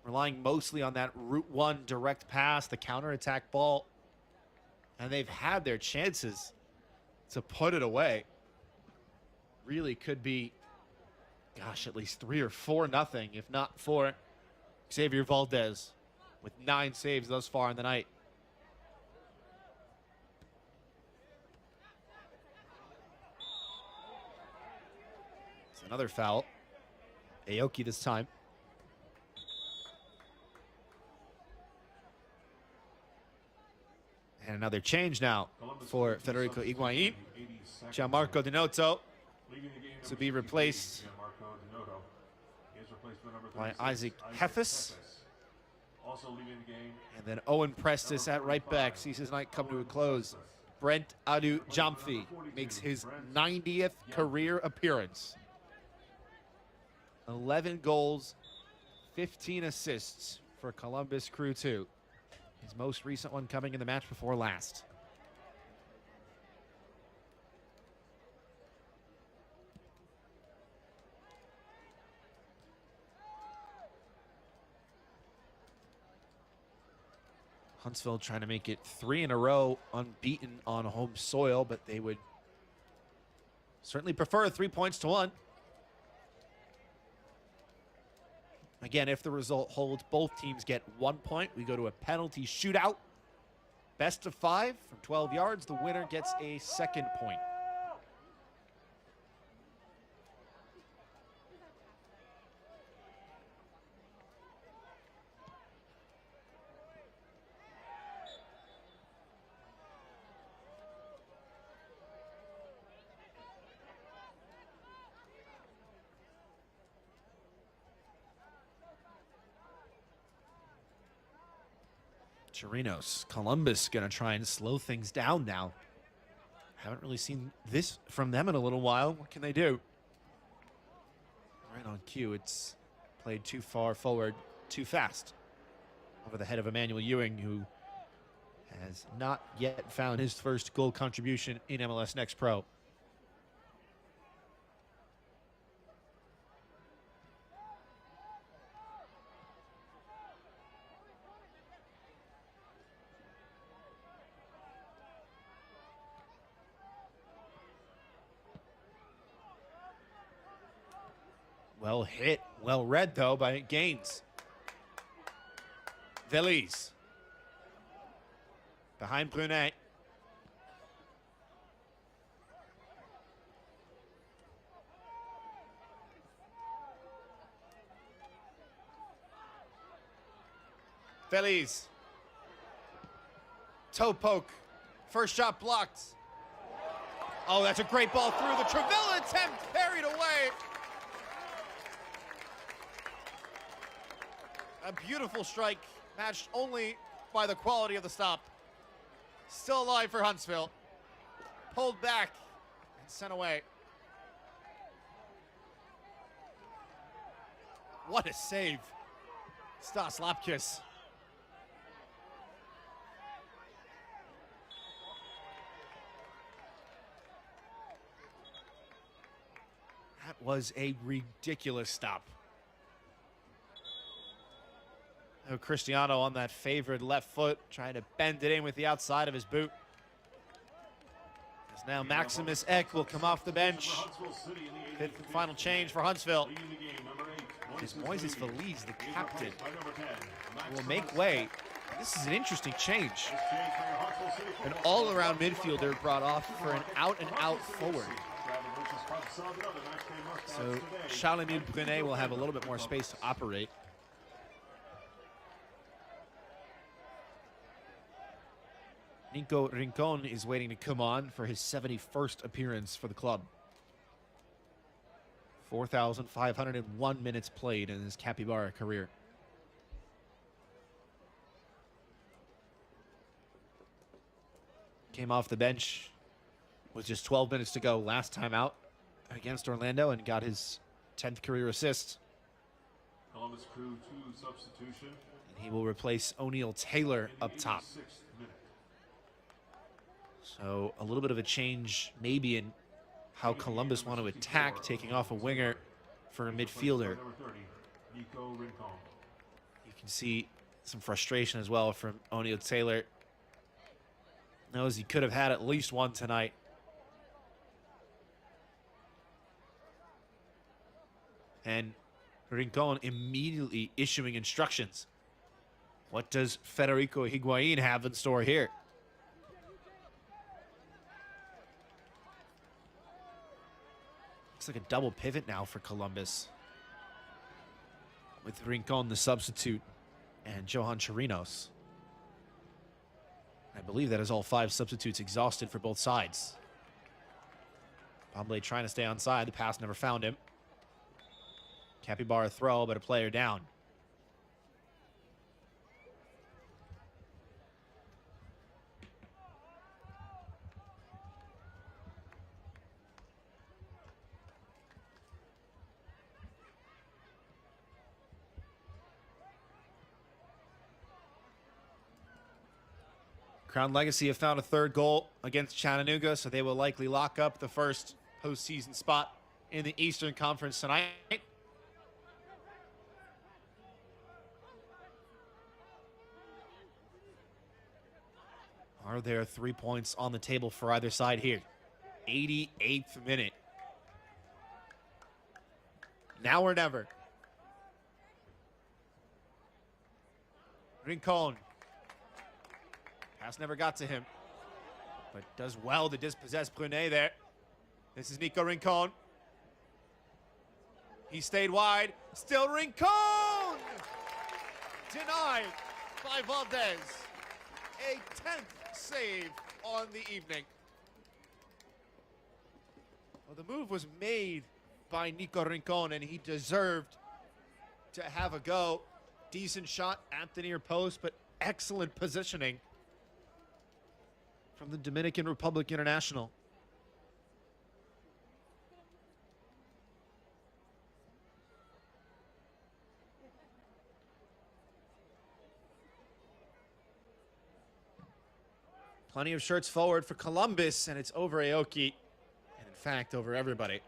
relying mostly on that Route 1 direct pass, the counterattack ball. And they've had their chances to put it away. Really could be, gosh, at least 3 or 4-0, if not for Xavier Valdez with 9 saves thus far in the night. It's another foul. Aoki this time. And another change now for Federico Higuain. Gianmarco Dinotto to be replaced by Isaac Hefes. And then Owen Prestis at right back sees his night come to a close. Brent Adu Jamfi makes his 90th career appearance. 11 goals, 15 assists for Columbus Crew 2. His most recent one coming in the match before last. Huntsville trying to make it 3 in a row unbeaten on home soil, but they would certainly prefer 3 points to 1. Again, if the result holds, both teams get 1 point. We go to a penalty shootout. Best of 5 from 12 yards. The winner gets a second point. Chirinos, Columbus going to try and slow things down now. Haven't really seen this from them in a little while. What can they do? Right on cue. It's played too far forward, too fast. Over the head of Emmanuel Ewing, who has not yet found his first goal contribution in MLS Next Pro. Well hit, well read, though, by Gaines. Veliz. Behind Brunet. Veliz. Toe poke. First shot blocked. Oh, that's a great ball through. The Travella attempt parried away. A beautiful strike, matched only by the quality of the stop. Still alive for Huntsville. Pulled back and sent away. What a save. Stas Lapkus. That was a ridiculous stop. Oh, Cristiano on that favored left foot, trying to bend it in with the outside of his boot. As now Maximus Ek will come off the bench. Fifth and final change for Huntsville. It's Moises Feliz, the captain, will make way. This is an interesting change. An all-around midfielder brought off for an out-and-out forward. So Charles-Émile Brunet will have a little bit more space to operate. Nico Rincon is waiting to come on for his 71st appearance for the club. 4,501 minutes played in his Capybara career. Came off the bench with just 12 minutes to go last time out against Orlando and got his 10th career assist. Columbus Crew 2 substitution. And he will replace O'Neal Taylor up top. So a little bit of a change maybe in how Columbus want to attack, taking off a winger for a midfielder. You can see some frustration as well from O'Neal Taylor. Knows he could have had at least one tonight. And Rincon immediately issuing instructions. What does Federico Higuain have in store here? Looks like a double pivot now for Columbus, with Rincon the substitute and Johan Chirinos. I believe that is all 5 substitutes exhausted for both sides. Pamble trying to stay onside. The pass never found him. Capybara throw, but a player down. Crown Legacy have found a 3rd goal against Chattanooga, so they will likely lock up the first postseason spot in the Eastern Conference tonight. Are there 3 points on the table for either side here? 88th minute. Now or never. Rincon. Pass never got to him, but does well to dispossess Brunet there. This is Nico Rincon. He stayed wide. Still Rincon! Denied by Valdez. A 10th save on the evening. Well, the move was made by Nico Rincon, and he deserved to have a go. Decent shot at the near post, but excellent positioning from the Dominican Republic international. Plenty of shirts forward for Columbus, and it's over Aoki, and in fact, over everybody.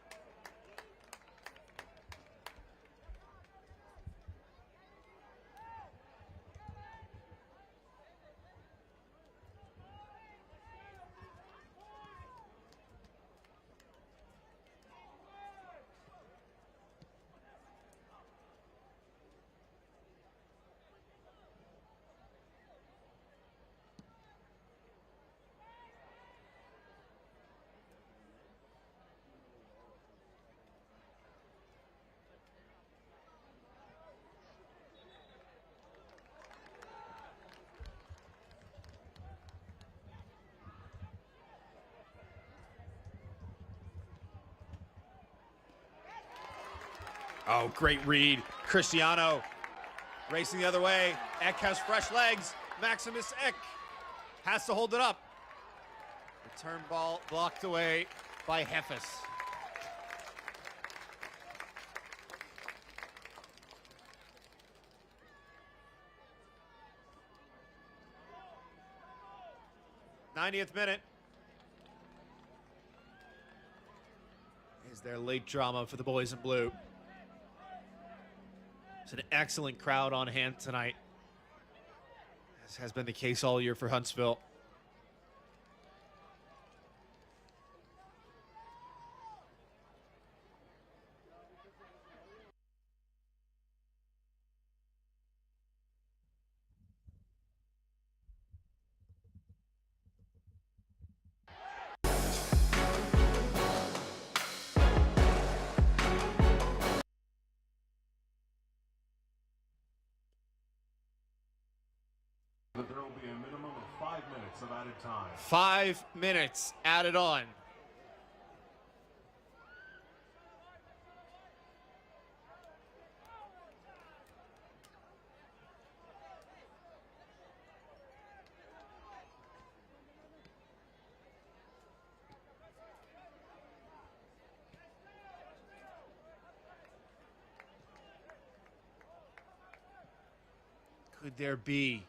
Oh, great read. Cristiano racing the other way. Ek has fresh legs. Maximus Ek has to hold it up. Return ball blocked away by Hefes. 90th minute. Is there late drama for the boys in blue? It's an excellent crowd on hand tonight, as has been the case all year for Huntsville. But there will be a minimum of 5 minutes of added time. 5 minutes added on. Could there be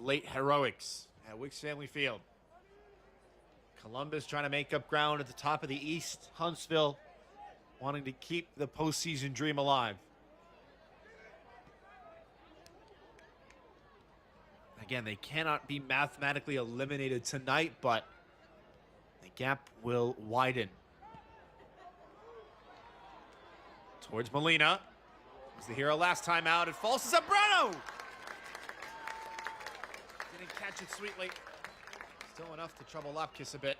late heroics at Wicks Family Field? Columbus trying to make up ground at the top of the East. Huntsville wanting to keep the postseason dream alive. Again, they cannot be mathematically eliminated tonight, but the gap will widen. Towards Molina. Was the hero last time out. It falls to Zambrano. Didn't catch it sweetly. Still enough to trouble Lapkus a bit.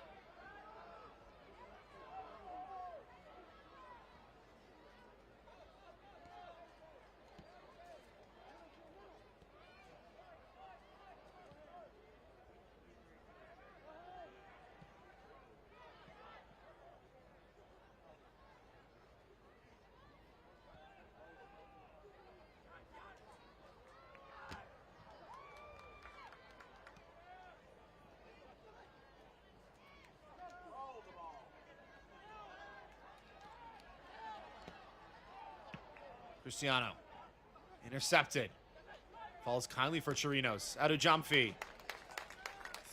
Cristiano, intercepted. Falls kindly for Chirinos. Out of Jumfi.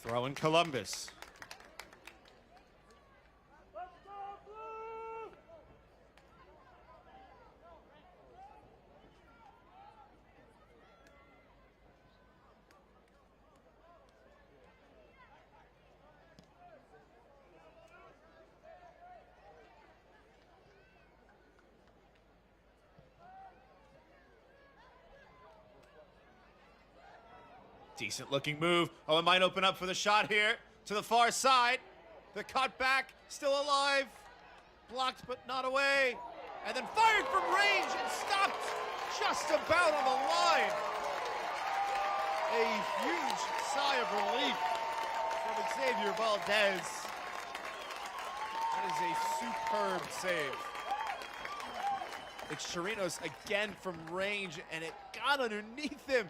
Throw in Columbus. Decent looking move. Oh, it might open up for the shot here to the far side. The cutback still alive. Blocked but not away. And then fired from range and stopped just about on the line. A huge sigh of relief from Xavier Valdez. That is a superb save. It's Chirinos again from range, and it got underneath him.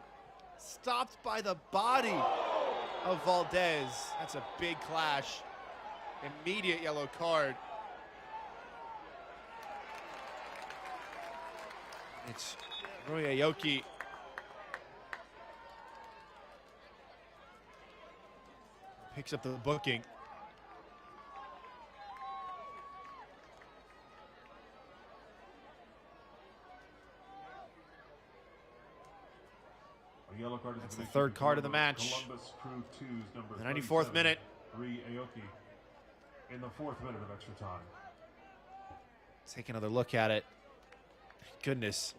Stopped by the body of Valdez. That's a big clash. Immediate yellow card. It's Rui Aoki. Picks up the booking. That's the third card of the match. The 94th minute. Rui Aoki in the 4th minute of extra time. Take another look at it. Goodness.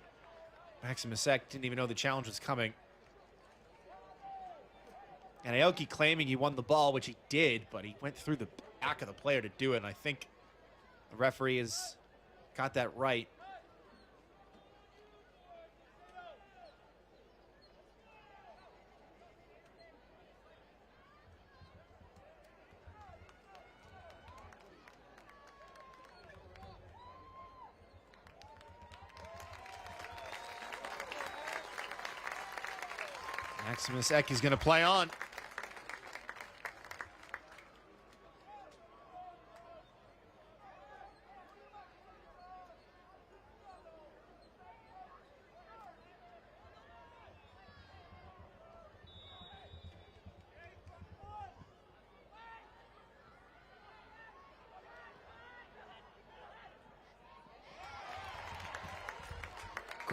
Maximus Ek didn't even know the challenge was coming. And Aoki claiming he won the ball, which he did, but he went through the back of the player to do it. And I think the referee has got that right. Maximus Ek is going to play on.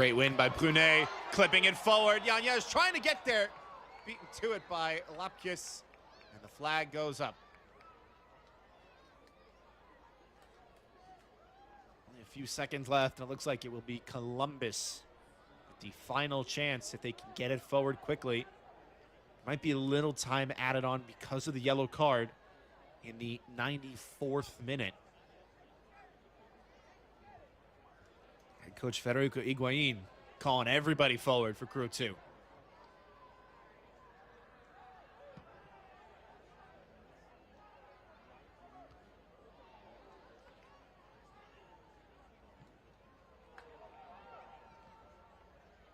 Great win by Brunet, clipping it forward. Yanez trying to get there. Beaten to it by Lapkis, and the flag goes up. Only a few seconds left, and it looks like it will be Columbus with the final chance if they can get it forward quickly. Might be a little time added on because of the yellow card in the 94th minute. Head coach Federico Higuain calling everybody forward for Crew 2.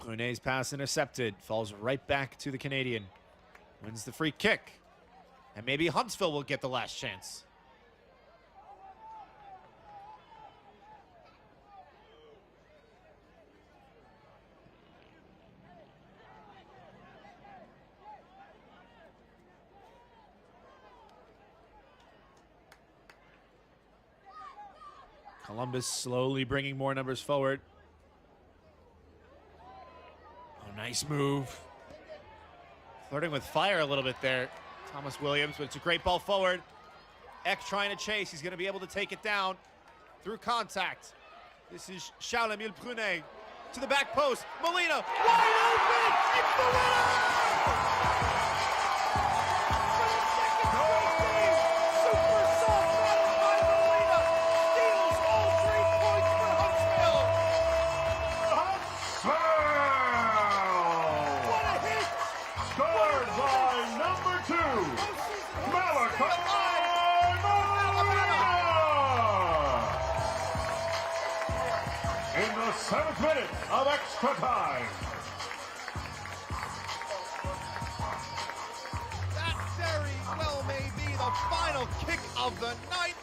Brunet's pass intercepted, falls right back to the Canadian. Wins the free kick. And maybe Huntsville will get the last chance. Columbus slowly bringing more numbers forward. Oh, nice move. Flirting with fire a little bit there, Thomas Williams, but it's a great ball forward. Eck trying to chase. He's going to be able to take it down through contact. This is Charles-Emile Brunet to the back post. Molina, wide open! It's the winner! Super soft battle by Molina. Steals all 3 points for Huntsville. What a hit! Scored by number 2, Malachi Molina! In the 7th minute of extra time. That very well may be the final kick of the night.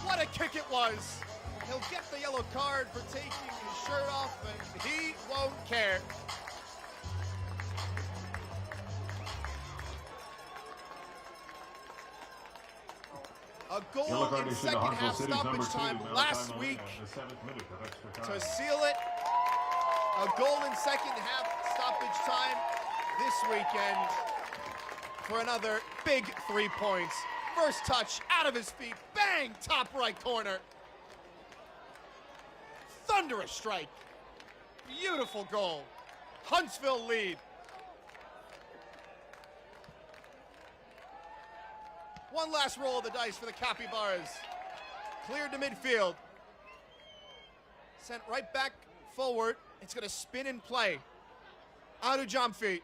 What a kick it was. He'll get the yellow card for taking his shirt off, and he won't care. A goal in second half stoppage time last week to seal it. A goal in second half stoppage time this weekend for another big 3 points. First touch out of his feet, bang, top right corner. Thunderous strike. Beautiful goal. Huntsville lead. One last roll of the dice for the Capybaras. Cleared to midfield. Sent right back forward. It's going to spin and play. Adu Jamfi.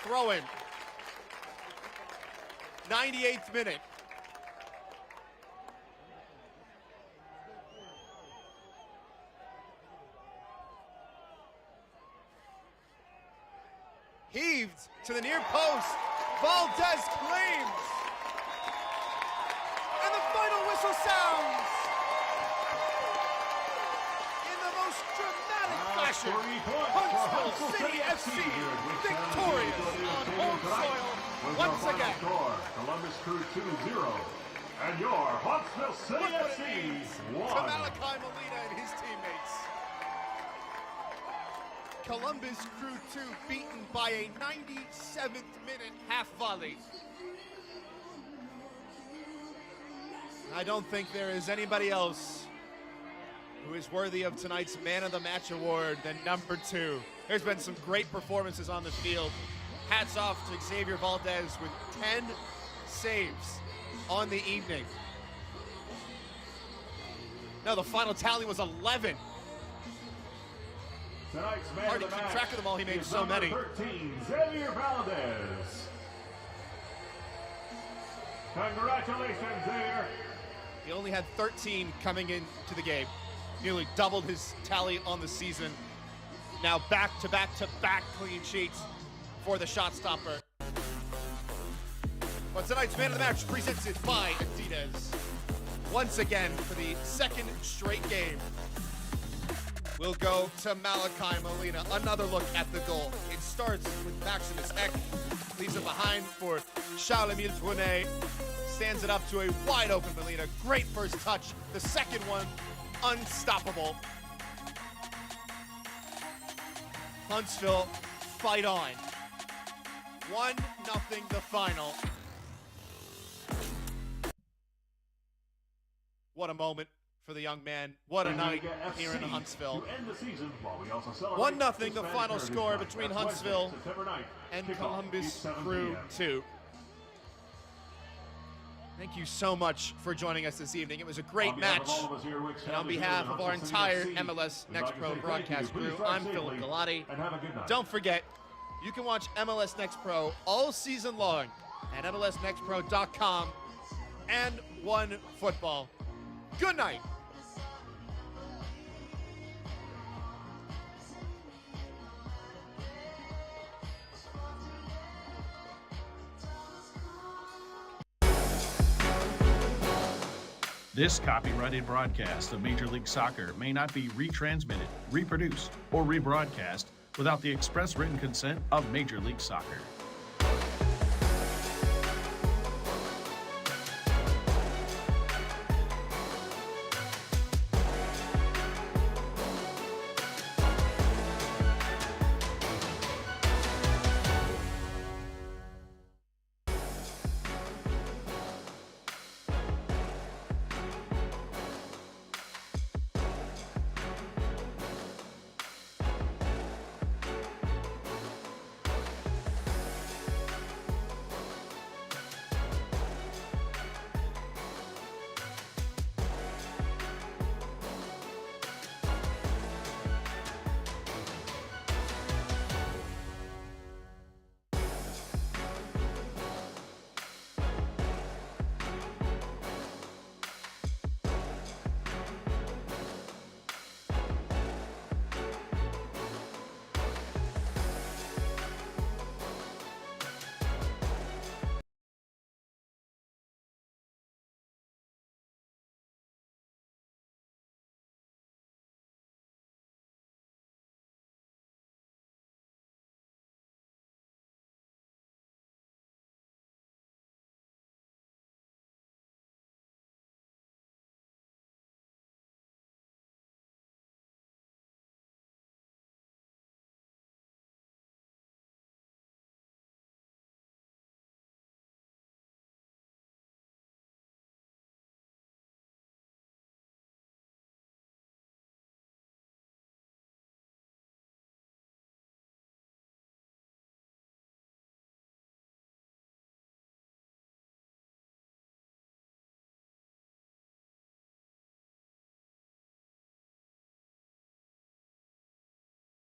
Throw in. 98th minute. Heaved to the near post. Valdez claims. And the final whistle sounds. In the most dramatic fashion, Huntsville City FC victorious on home soil once again. Columbus Crew 2-0. And your Huntsville City FC to 1. Malachi Molina and his teammates. Columbus Crew 2 beaten by a 97th minute half volley. I don't think there is anybody else who is worthy of tonight's Man of the Match award than number 2. There's been some great performances on the field. Hats off to Xavier Valdez with 10 saves on the evening. No, the final tally was 11. Tonight's man Hard to of the keep match track of them all. He made is so number many. 13, Xavier Valdez. Congratulations, Xavier. He only had 13 coming into the game. Nearly doubled his tally on the season. Now back-to-back-to-back clean sheets for the shot stopper. But tonight's Man of the Match presented by Adidas. Once again, for the second straight game, we'll go to Malachi Molina. Another look at the goal. It starts with Maximus Eck. Leaves it behind for Charles-Emile Brunet. Stands it up to a wide open Molina. Great first touch. The second one, unstoppable. Huntsville fight on. 1-0 the final. What a moment for the young man. What a night here in Huntsville. 1-0 the final score between Huntsville and Columbus Crew 2. Thank you so much for joining us this evening. It was a great match. And on behalf of our entire MLS Next Pro broadcast crew, I'm Philip Galati. Don't forget, you can watch MLS Next Pro all season long at MLSNextPro.com and OneFootball. Good night. This copyrighted broadcast of Major League Soccer may not be retransmitted, reproduced, or rebroadcast without the express written consent of Major League Soccer.